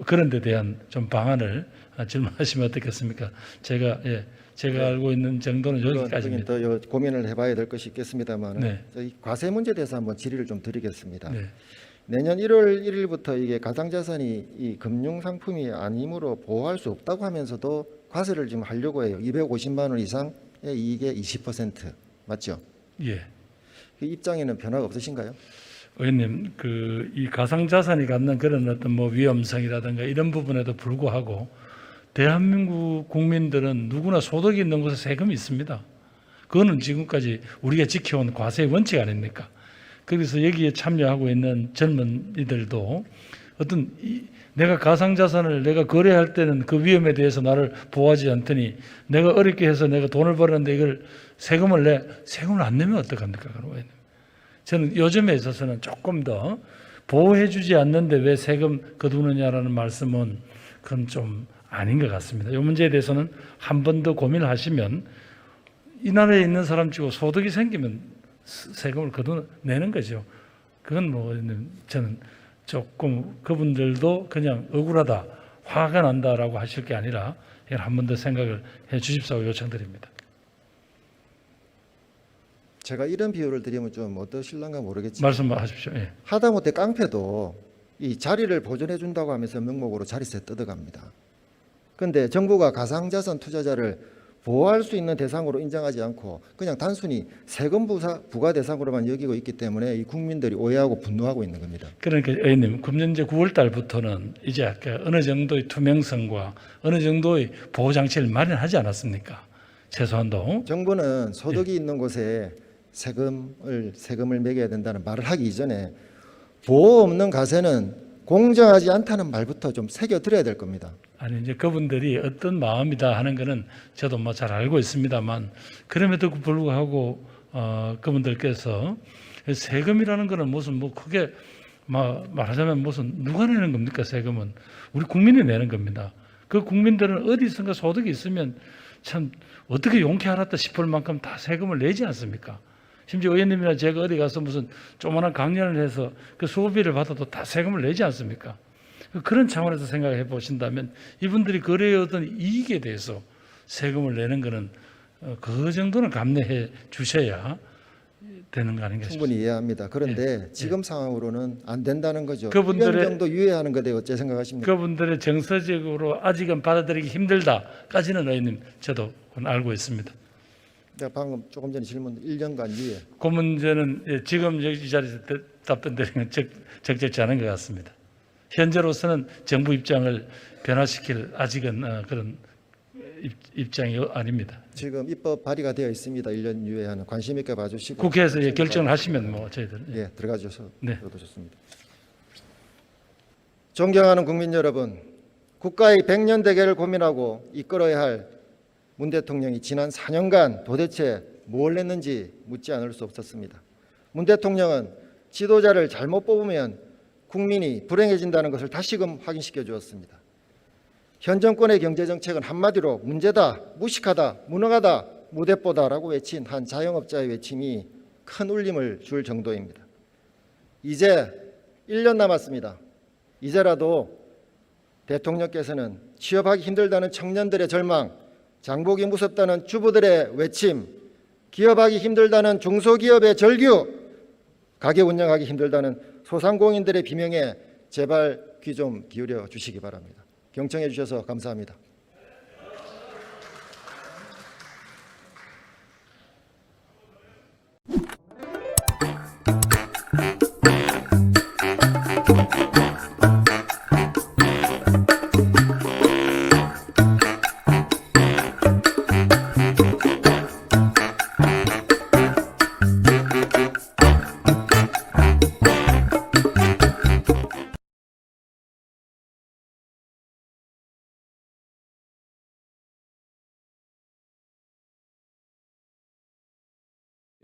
그런 데 대한 좀 방안을 질문하시면 어떻겠습니까? 제가 알고 있는 정도는 여기까지입니다. 더 고민을 해봐야 될 것이 있겠습니다만, 네. 이 과세 문제에 대해서 한번 질의를 좀 드리겠습니다. 네. 내년 1월 1일부터 이게 가상자산이 이 금융상품이 아니므로 보호할 수 없다고 하면서도 과세를 지금 하려고 해요. 250만 원 이상의 이익의 20% 맞죠? 예. 그 입장에는 변화가 없으신가요? 의원님, 이 가상자산이 갖는 그런 어떤 뭐 위험성이라든가 이런 부분에도 불구하고 대한민국 국민들은 누구나 소득이 있는 곳에 세금이 있습니다. 그거는 지금까지 우리가 지켜온 과세의 원칙 아닙니까? 그래서 여기에 참여하고 있는 젊은이들도 어떤 내가 가상자산을 내가 거래할 때는 그 위험에 대해서 나를 보호하지 않더니 내가 어렵게 해서 내가 돈을 벌었는데 이걸 세금을 안 내면 어떡합니까? 그러면 저는 요즘에 있어서는 조금 더 보호해주지 않는데 왜 세금 거두느냐라는 말씀은 그건 좀 아닌 것 같습니다. 이 문제에 대해서는 한 번 더 고민을 하시면 이 나라에 있는 사람 치고 소득이 생기면 세금을 거둬내는 거죠. 그건 뭐 저는 조금 그분들도 그냥 억울하다, 화가 난다라고 하실 게 아니라 이걸 한 번 더 생각을 해 주십사고 요청드립니다. 제가 이런 비유를 드리면 좀 어떠실란가 모르겠지만 말씀하십시오. 예. 하다못해 깡패도 이 자리를 보존해 준다고 하면서 명목으로 자리세 뜯어갑니다. 그런데 정부가 가상자산 투자자를 보호할 수 있는 대상으로 인정하지 않고 그냥 단순히 세금 부과 대상으로만 여기고 있기 때문에 이 국민들이 오해하고 분노하고 있는 겁니다. 그러니까 의원님, 금년제 9월 달부터는 이제 아까 어느 정도의 투명성과 어느 정도의 보호 장치를 마련하지 않았습니까? 최소한도. 정부는 소득이 있는 곳에 세금을 매겨야 된다는 말을 하기 이전에 보호 없는 가세는 공정하지 않다는 말부터 좀 새겨드려야 될 겁니다. 아니 이제 그분들이 어떤 마음이다 하는 거는 저도 뭐 잘 알고 있습니다만 그럼에도 불구하고 그분들께서 세금이라는 거는 무슨 뭐 크게 말하자면 무슨 누가 내는 겁니까? 세금은 우리 국민이 내는 겁니다. 그 국민들은 어디선가 소득이 있으면 참 어떻게 용케 알았다 싶을 만큼 다 세금을 내지 않습니까? 심지어 의원님이나 제가 어디 가서 무슨 조그마한 강연을 해서 그 수고비를 받아도 다 세금을 내지 않습니까? 그런 차원에서 생각해 보신다면 이분들이 거래하던 이익에 대해서 세금을 내는 것은 그 정도는 감내해 주셔야 되는 거 아닌가 싶습니다. 충분히 이해합니다. 그런데 지금 상황으로는 안 된다는 거죠. 그분들의 1년 정도 유예하는 것에 어째 생각하십니까? 그분들의 정서적으로 아직은 받아들이기 힘들다까지는 의원님 저도 알고 있습니다. 내가 방금 조금 전에 질문 1년간 유예. 그 문제는 지금 이 자리에서 답변 드리는 건 적절치 않은 것 같습니다. 현재로서는 정부 입장을 변화시킬 아직은 그런 입장이 아닙니다. 지금 입법 발의가 되어 있습니다. 1년 유예하는 관심 있게 봐주시고 국회에서 결정을 하시면 뭐 저희들 예, 들어가셔서 네. 들어도 좋습니다. 존경하는 국민 여러분, 국가의 100년 대계를 고민하고 이끌어야 할 문 대통령이 지난 4년간 도대체 뭘 했는지 묻지 않을 수 없었습니다. 문 대통령은 지도자를 잘못 뽑으면 국민이 불행해진다는 것을 다시금 확인시켜 주었습니다. 현 정권의 경제정책은 한마디로 문제다, 무식하다, 무능하다, 무대뽀다라고 외친 한 자영업자의 외침이 큰 울림을 줄 정도입니다. 이제 1년 남았습니다. 이제라도 대통령께서는 취업하기 힘들다는 청년들의 절망, 장보기 무섭다는 주부들의 외침, 기업하기 힘들다는 중소기업의 절규, 가게 운영하기 힘들다는 소상공인들의 비명에 제발 귀 좀 기울여 주시기 바랍니다. 경청해 주셔서 감사합니다.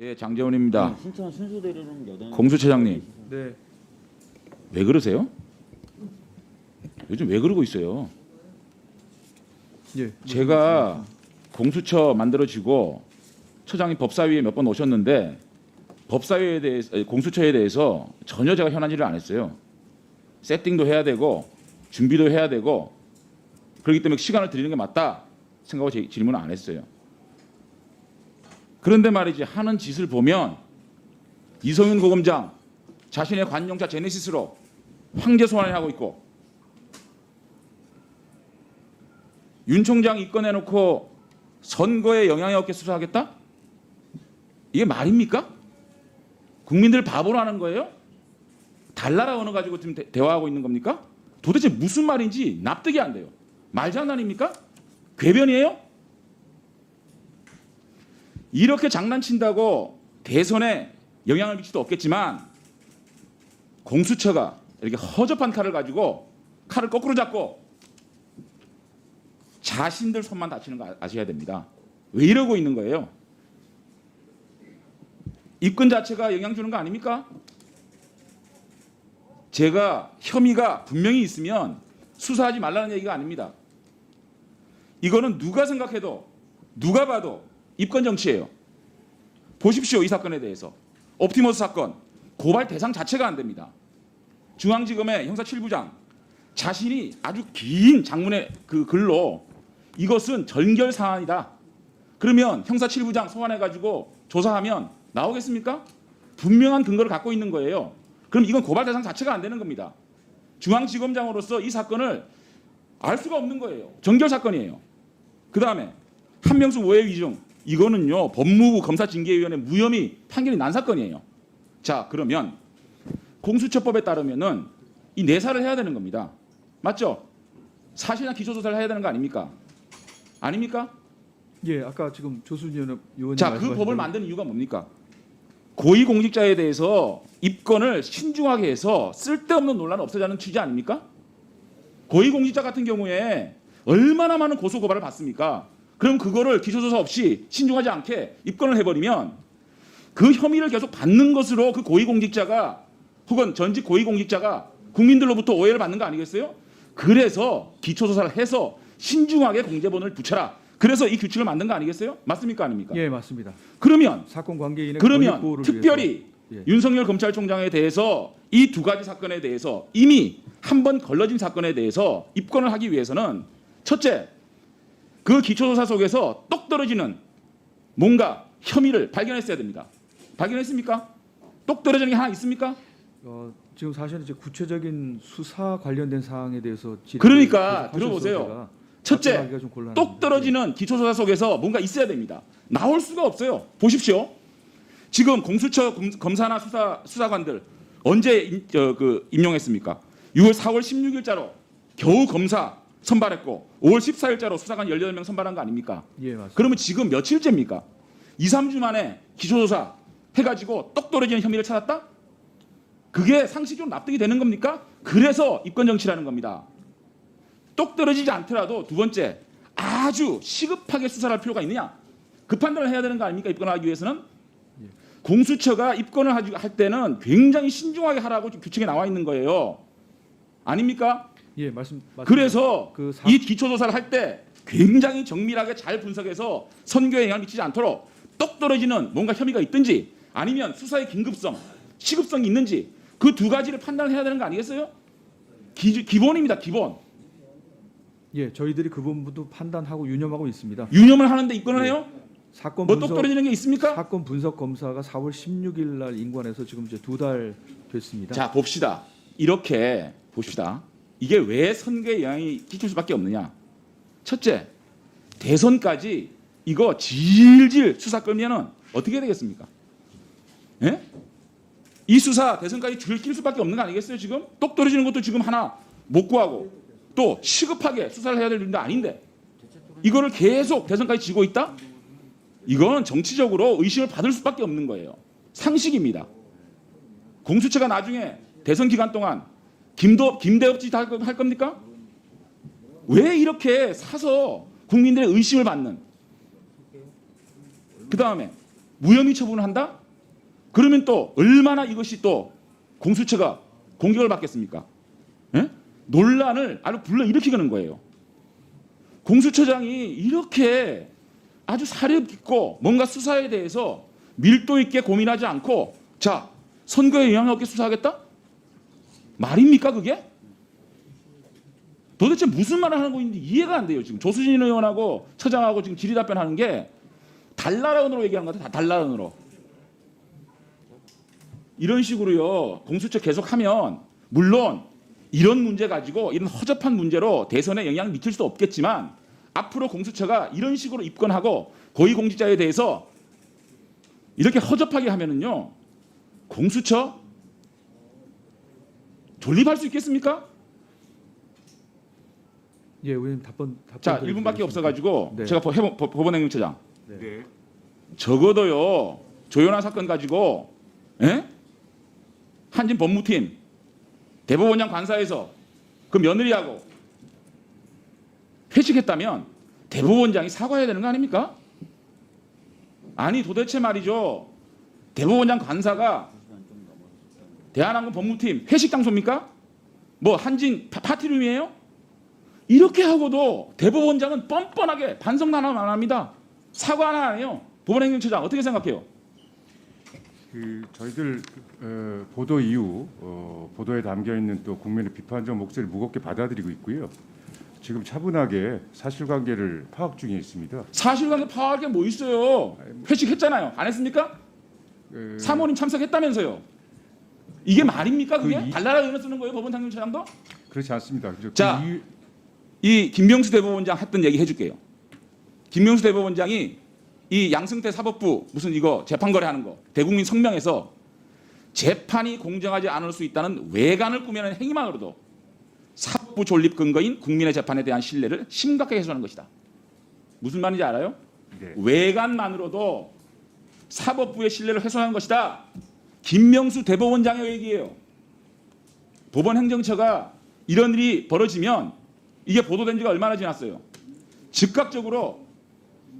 예, 장재훈입니다. 신청 순서대로는 여덟. 공수처장님, 네. 왜 그러세요? 요즘 왜 그러고 있어요? 예. 제가 공수처 만들어지고 처장이 법사위에 몇 번 오셨는데 법사위에 대해서 공수처에 대해서 전혀 제가 현안 일을 안 했어요. 세팅도 해야 되고 준비도 해야 되고 그렇기 때문에 시간을 드리는 게 맞다 생각하고 질문을 안 했어요. 그런데 말이지 하는 짓을 보면 이성윤 고검장 자신의 관용차 제네시스로 황제 소환을 하고 있고 윤 총장 입건해놓고 선거에 영향이 없게 수사하겠다? 이게 말입니까? 국민들 바보로 하는 거예요? 달나라 언어 가지고 지금 대화하고 있는 겁니까? 도대체 무슨 말인지 납득이 안 돼요. 말장난입니까? 궤변이에요? 이렇게 장난친다고 대선에 영향을 미칠 수도 없겠지만 공수처가 이렇게 허접한 칼을 가지고 칼을 거꾸로 잡고 자신들 손만 다치는 거 아셔야 됩니다. 왜 이러고 있는 거예요? 입건 자체가 영향 주는 거 아닙니까? 제가 혐의가 분명히 있으면 수사하지 말라는 얘기가 아닙니다. 이거는 누가 생각해도 누가 봐도 입건 정치예요. 보십시오. 이 사건에 대해서. 옵티머스 사건 고발 대상 자체가 안 됩니다. 중앙지검의 형사 7부장 자신이 아주 긴 장문의 그 글로 이것은 전결 사안이다. 그러면 형사 7부장 소환해가지고 조사하면 나오겠습니까? 분명한 근거를 갖고 있는 거예요. 그럼 이건 고발 대상 자체가 안 되는 겁니다. 중앙지검장으로서 이 사건을 알 수가 없는 거예요. 전결 사건이에요. 그 다음에 한명수 모해 위증 이거는요 법무부 검사징계위원회 무혐의 판결이 난 사건이에요. 자 그러면 공수처법에 따르면은 이 내사를 해야 되는 겁니다. 맞죠? 사실상 기초조사를 해야 되는 거 아닙니까? 아닙니까? 예, 아까 지금 조순현 의원님 자 그 법을 만든 이유가 뭡니까? 고위공직자에 대해서 입건을 신중하게 해서 쓸데없는 논란을 없애자는 취지 아닙니까? 고위공직자 같은 경우에 얼마나 많은 고소고발을 받습니까? 그럼 그거를 기초조사 없이 신중하지 않게 입건을 해버리면 그 혐의를 계속 받는 것으로 그 고위공직자가 혹은 전직 고위공직자가 국민들로부터 오해를 받는 거 아니겠어요? 그래서 기초조사를 해서 신중하게 공제본을 붙여라. 그래서 이 규칙을 만든 거 아니겠어요? 맞습니까? 아닙니까? 예, 맞습니다. 그러면 사건 관계인의 권익 그러면 보호를 특별히 위해서. 예. 윤석열 검찰총장에 대해서 이 두 가지 사건에 대해서 이미 한 번 걸러진 사건에 대해서 입건을 하기 위해서는 첫째, 그 기초조사 속에서 똑 떨어지는 뭔가 혐의를 발견했어야 됩니다. 발견했습니까? 똑 떨어지는 게 하나 있습니까? 지금 사실은 이제 구체적인 수사 관련된 사항에 대해서 그러니까 들어보세요. 첫째, 답변하기가 좀 곤란합니다. 똑 떨어지는 기초조사 속에서 뭔가 있어야 됩니다. 나올 수가 없어요. 보십시오. 지금 공수처 검사나 수사관들 언제 임용했습니까? 4월 16일자로 겨우 검사 선발했고 5월 14일자로 수사관 18명 선발한 거 아닙니까? 예, 맞습니다. 그러면 지금 며칠째입니까? 2, 3주 만에 기초조사 해가지고 똑 떨어지는 혐의를 찾았다? 그게 상식적으로 납득이 되는 겁니까? 그래서 입건 정치라는 겁니다. 똑 떨어지지 않더라도 두 번째, 아주 시급하게 수사를 할 필요가 있느냐? 그 판단을 해야 되는 거 아닙니까? 입건하기 위해서는? 공수처가 입건을 할 때는 굉장히 신중하게 하라고 지금 규칙에 나와 있는 거예요. 아닙니까? 예, 맞습니다. 그래서 그 이 기초조사를 할 때 굉장히 정밀하게 잘 분석해서 선거에 영향을 미치지 않도록 똑 떨어지는 뭔가 혐의가 있든지 아니면 수사의 긴급성, 시급성이 있는지 그 두 가지를 판단해야 되는 거 아니겠어요? 기본입니다. 기본. 예, 저희들이 그 부분도 판단하고 유념하고 있습니다. 유념을 하는데 입건을 해요? 사건 뭐 똑 분석 떨어지는 게 있습니까? 사건 분석 검사가 4월 16일 날 인관해서 지금 이제 2달 됐습니다. 자, 봅시다. 이렇게 봅시다. 이게 왜 선거에 영향이 끼칠 수밖에 없느냐? 첫째, 대선까지 이거 질질 수사 끌면은 어떻게 되겠습니까? 예? 이 수사 대선까지 줄 낄 수밖에 없는 거 아니겠어요? 지금 똑 떨어지는 것도 지금 하나 못 구하고 또 시급하게 수사를 해야 될 일도 아닌데 이거를 계속 대선까지 지고 있다? 이건 정치적으로 의심을 받을 수밖에 없는 거예요. 상식입니다. 공수처가 나중에 대선 기간 동안 김대업짓 할 겁니까? 왜 이렇게 사서 국민들의 의심을 받는? 그 다음에 무혐의 처분을 한다? 그러면 또 얼마나 이것이 또 공수처가 공격을 받겠습니까? 예? 논란을 아주 불러일으키는 거예요. 공수처장이 이렇게 아주 사려 깊고 뭔가 수사에 대해서 밀도 있게 고민하지 않고 자 선거에 영향 없게 수사하겠다? 말입니까 그게? 도대체 무슨 말을 하는 건지 이해가 안 돼요. 지금 조수진 의원하고 처장하고 지금 질의답변하는 게 달나라언어로 얘기하는 것 같아요. 달나라언어로. 이런 식으로요. 공수처 계속하면 물론 이런 문제 가지고 이런 허접한 문제로 대선에 영향을 미칠 수도 없겠지만 앞으로 공수처가 이런 식으로 입건하고 고위공직자에 대해서 이렇게 허접하게 하면은요. 공수처 존립할 수 있겠습니까? 예, 의원님 답변 자, 1분밖에 없어가지고 네. 제가 법원행정처장 네. 적어도요 조현아 사건 가지고 예? 한진 법무팀 대법원장 관사에서 그 며느리하고 회식했다면 대법원장이 사과해야 되는 거 아닙니까? 아니 도대체 말이죠 대법원장 관사가 대한항공 법무팀 회식 장소입니까? 뭐 한진 파티룸이에요? 이렇게 하고도 대법원장은 뻔뻔하게 반성 하나 안 합니다. 사과 하나 안 해요. 법원행정처장 어떻게 생각해요? 저희들 보도 이후 보도에 담겨 있는 또 국민의 비판적 목소리를 무겁게 받아들이고 있고요. 지금 차분하게 사실관계를 파악 중에 있습니다. 사실관계 파악할 게 뭐 있어요? 회식했잖아요. 안 했습니까? 사모님 참석했다면서요. 이게 말입니까? 그게 달나라 의원 쓰는 거예요? 법원행정처장도? 그렇지 않습니다. 자, 이 김명수 대법원장 했던 얘기 해줄게요. 김명수 대법원장이 이 양승태 사법부 무슨 이거 재판 거래하는 거 대국민 성명에서 재판이 공정하지 않을 수 있다는 외관을 꾸며낸 행위만으로도 사법부 존립 근거인 국민의 재판에 대한 신뢰를 심각하게 훼손하는 것이다. 무슨 말인지 알아요? 네. 외관만으로도 사법부의 신뢰를 훼손하는 것이다. 김명수 대법원장의 얘기예요. 법원행정처가 이런 일이 벌어지면 이게 보도된 지가 얼마나 지났어요? 즉각적으로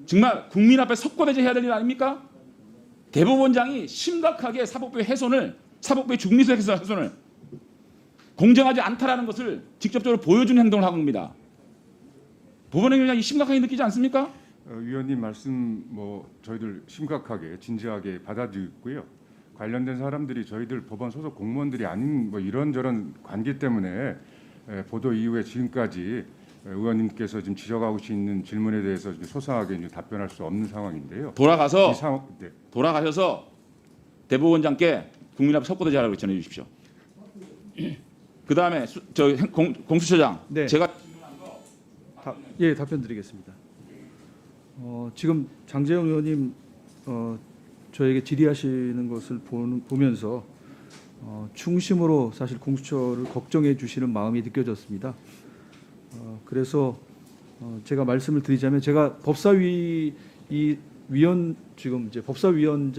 정말 국민 앞에 석고대죄해야 될 일 아닙니까? 대법원장이 심각하게 사법부의 훼손을 사법부의 중립성 훼손을 공정하지 않다라는 것을 직접적으로 보여주는 행동을 하고 있습니다. 법원행정장이 심각하게 느끼지 않습니까? 위원님 말씀 저희들 심각하게 진지하게 받아들이고 있고요. 관련된 사람들이 저희들 법원 소속 공무원들이 아닌 이런저런 관계 때문에 보도 이후에 지금까지 의원님께서 지금 지적하고 있는 질문에 대해서 소상하게 이제 답변할 수 없는 상황인데요. 돌아가셔서 대법원장께 국민 앞에 석고대죄하라고 전해 주십시오. 그 다음에 공수처장 네. 제가 예, 답변 드리겠습니다. 지금 장재영 의원님 저에게 질의하시는 것을 보면서 충심으로 사실 공수처를 걱정해 주시는 마음이 느껴졌습니다. 그래서 제가 말씀을 드리자면 제가 법사위 이 위원 지금 이제 법사위원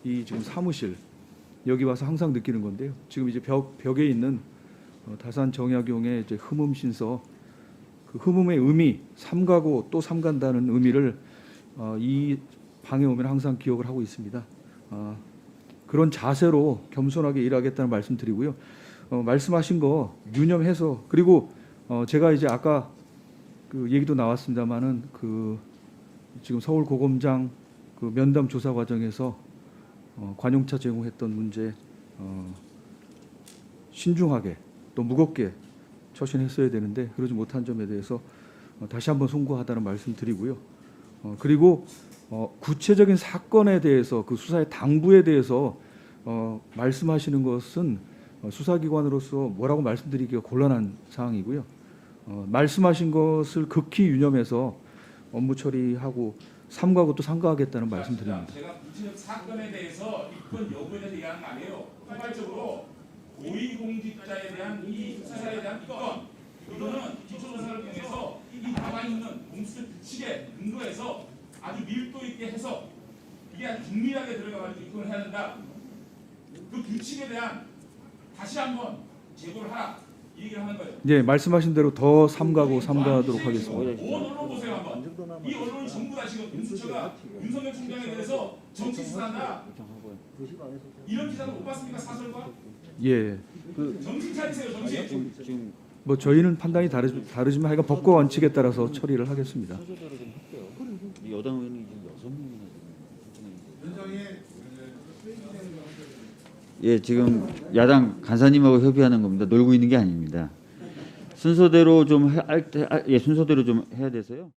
이 지금 사무실 여기 와서 항상 느끼는 건데요. 지금 이제 벽에 있는 다산 정약용의 이제 흠음 신서 그 흠음의 의미 삼가고 또 삼간다는 의미를 이 방에 오면 항상 기억을 하고 있습니다. 그런 자세로 겸손하게 일하겠다는 말씀드리고요. 말씀하신 거 유념해서 그리고 제가 이제 아까 그 얘기도 나왔습니다만은 그 지금 서울고검장 그 면담 조사 과정에서 관용차 제공했던 문제 신중하게 또 무겁게 처신했어야 되는데 그러지 못한 점에 대해서 다시 한번 송구하다는 말씀드리고요. 그리고 구체적인 사건에 대해서 그 수사의 당부에 대해서 말씀하시는 것은 수사기관으로서 뭐라고 말씀드리기가 곤란한 사항이고요. 말씀하신 것을 극히 유념해서 업무 처리하고 삼가하고 또 상가하겠다는 말씀드립니다. 제가 구체적 사건에 대해서 입건 여부에 대해서 얘기하는 거 아니에요. 포괄적으로 고위공직자에 대한 이 수사에 대한 이거는 기초조사를 통해서 이 나와 있는 공수처 규칙에 근거해서 아주 밀도 있게 해서 이게 아주 긴밀하게 들어가가지고 입건을 해야 된다. 그 규칙에 대한 다시 한번 제고를 하라 이 얘기를 하는 거예요. 네, 말씀하신 대로 더 삼가하도록 하겠습니다. 온 언론 보세요 한번. 이 언론이 전부 다 지금 공수처가 윤석열 총장에 대해서 정치 수사한다. 이런 기사를 못 봤습니까 사설과? 예. 정신 차리세요 정신. 뭐 저희는 판단이 다르지만 하여간 법과 원칙에 따라서 처리를 하겠습니다. 여당 의원이 지금 6명이나 예, 지금 야당 간사님하고 협의하는 겁니다. 놀고 있는 게 아닙니다. 순서대로 좀 순서대로 좀 해야 돼서요.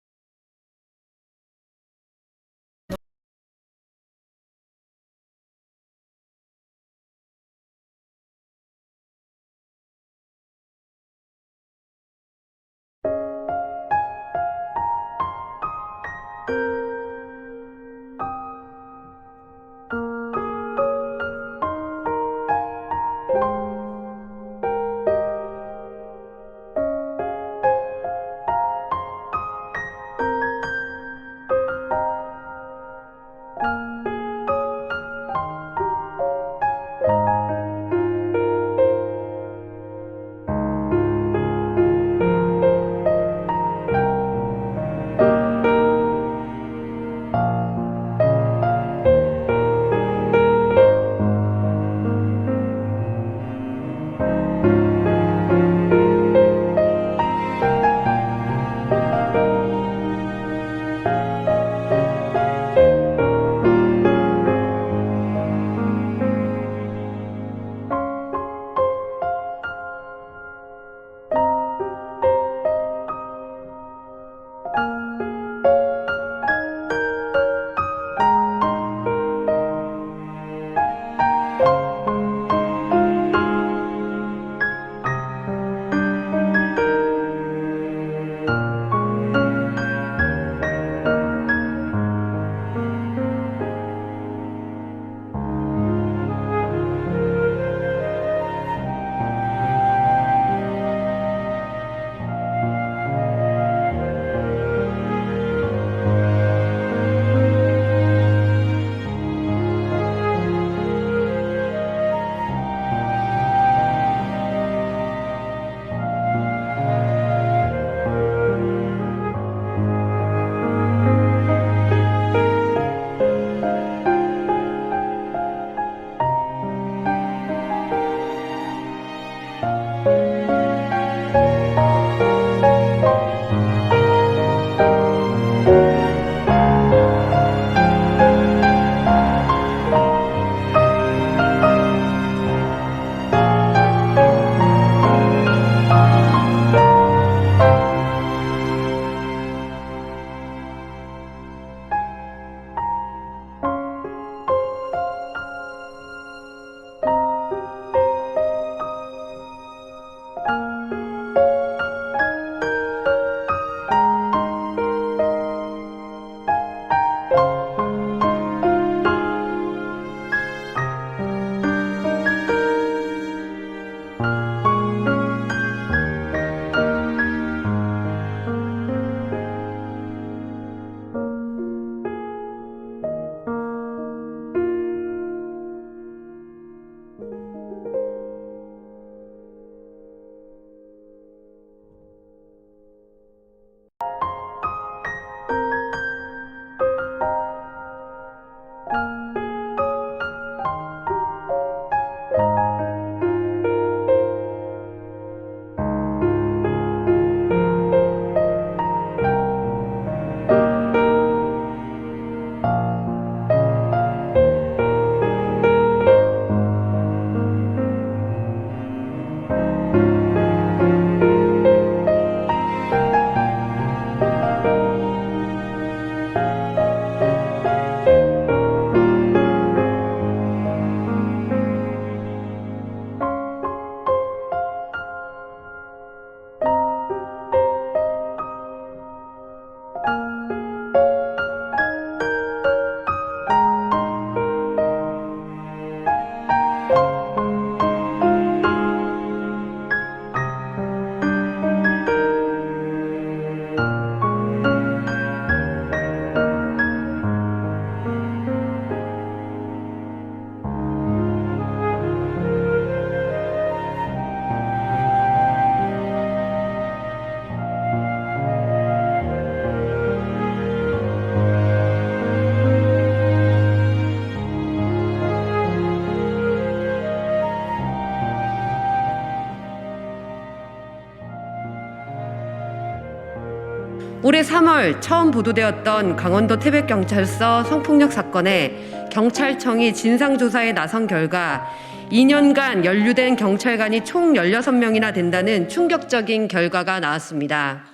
올해 3월 처음 보도되었던 강원도 태백경찰서 성폭력 사건에 경찰청이 진상조사에 나선 결과 2년간 연루된 경찰관이 총 16명이나 된다는 충격적인 결과가 나왔습니다.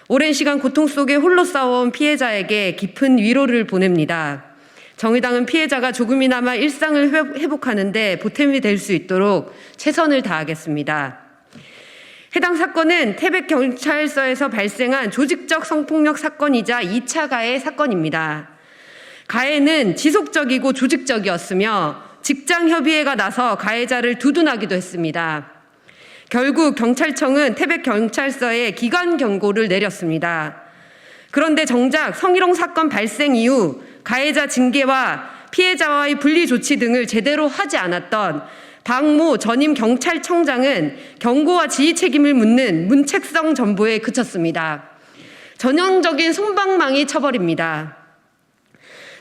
오랜 시간 고통 속에 홀로 싸워온 피해자에게 깊은 위로를 보냅니다. 정의당은 피해자가 조금이나마 일상을 회복하는 데 보탬이 될 수 있도록 최선을 다하겠습니다. 해당 사건은 태백경찰서에서 발생한 조직적 성폭력 사건이자 2차 가해 사건입니다. 가해는 지속적이고 조직적이었으며 직장협의회가 나서 가해자를 두둔하기도 했습니다. 결국 경찰청은 태백경찰서에 기관 경고를 내렸습니다. 그런데 정작 성희롱 사건 발생 이후 가해자 징계와 피해자와의 분리 조치 등을 제대로 하지 않았던 박모 전임 경찰청장은 경고와 지휘 책임을 묻는 문책성 전보에 그쳤습니다. 전형적인 솜방망이 처벌입니다.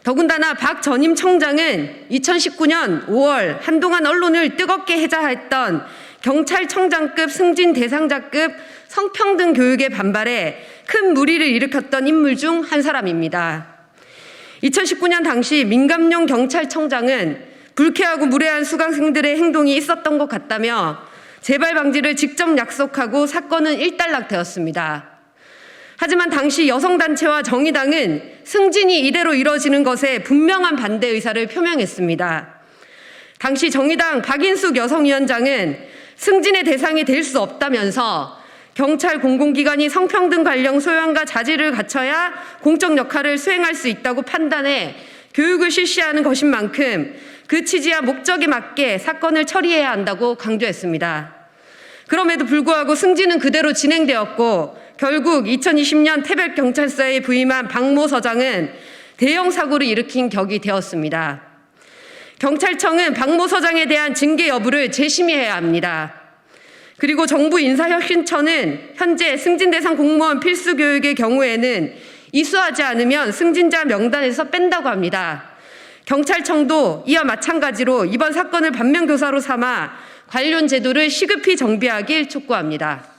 더군다나 박 전임 청장은 2019년 5월 한동안 언론을 뜨겁게 해자했던 경찰청장급 승진 대상자급 성평등 교육에 반발해 큰 물의를 일으켰던 인물 중 한 사람입니다. 2019년 당시 민감용 경찰청장은 불쾌하고 무례한 수강생들의 행동이 있었던 것 같다며 재발 방지를 직접 약속하고 사건은 일단락되었습니다. 하지만 당시 여성단체와 정의당은 승진이 이대로 이뤄지는 것에 분명한 반대 의사를 표명했습니다. 당시 정의당 박인숙 여성위원장은 승진의 대상이 될 수 없다면서 경찰 공공기관이 성평등 관련 소양과 자질을 갖춰야 공적 역할을 수행할 수 있다고 판단해 교육을 실시하는 것인 만큼 그 취지와 목적에 맞게 사건을 처리해야 한다고 강조했습니다. 그럼에도 불구하고 승진은 그대로 진행되었고 결국 2020년 태백경찰서에 부임한 박모 서장은 대형 사고를 일으킨 격이 되었습니다. 경찰청은 박모 서장에 대한 징계 여부를 재심의해야 합니다. 그리고 정부 인사혁신처는 현재 승진 대상 공무원 필수 교육의 경우에는 이수하지 않으면 승진자 명단에서 뺀다고 합니다. 경찰청도 이와 마찬가지로 이번 사건을 반면교사로 삼아 관련 제도를 시급히 정비하길 촉구합니다.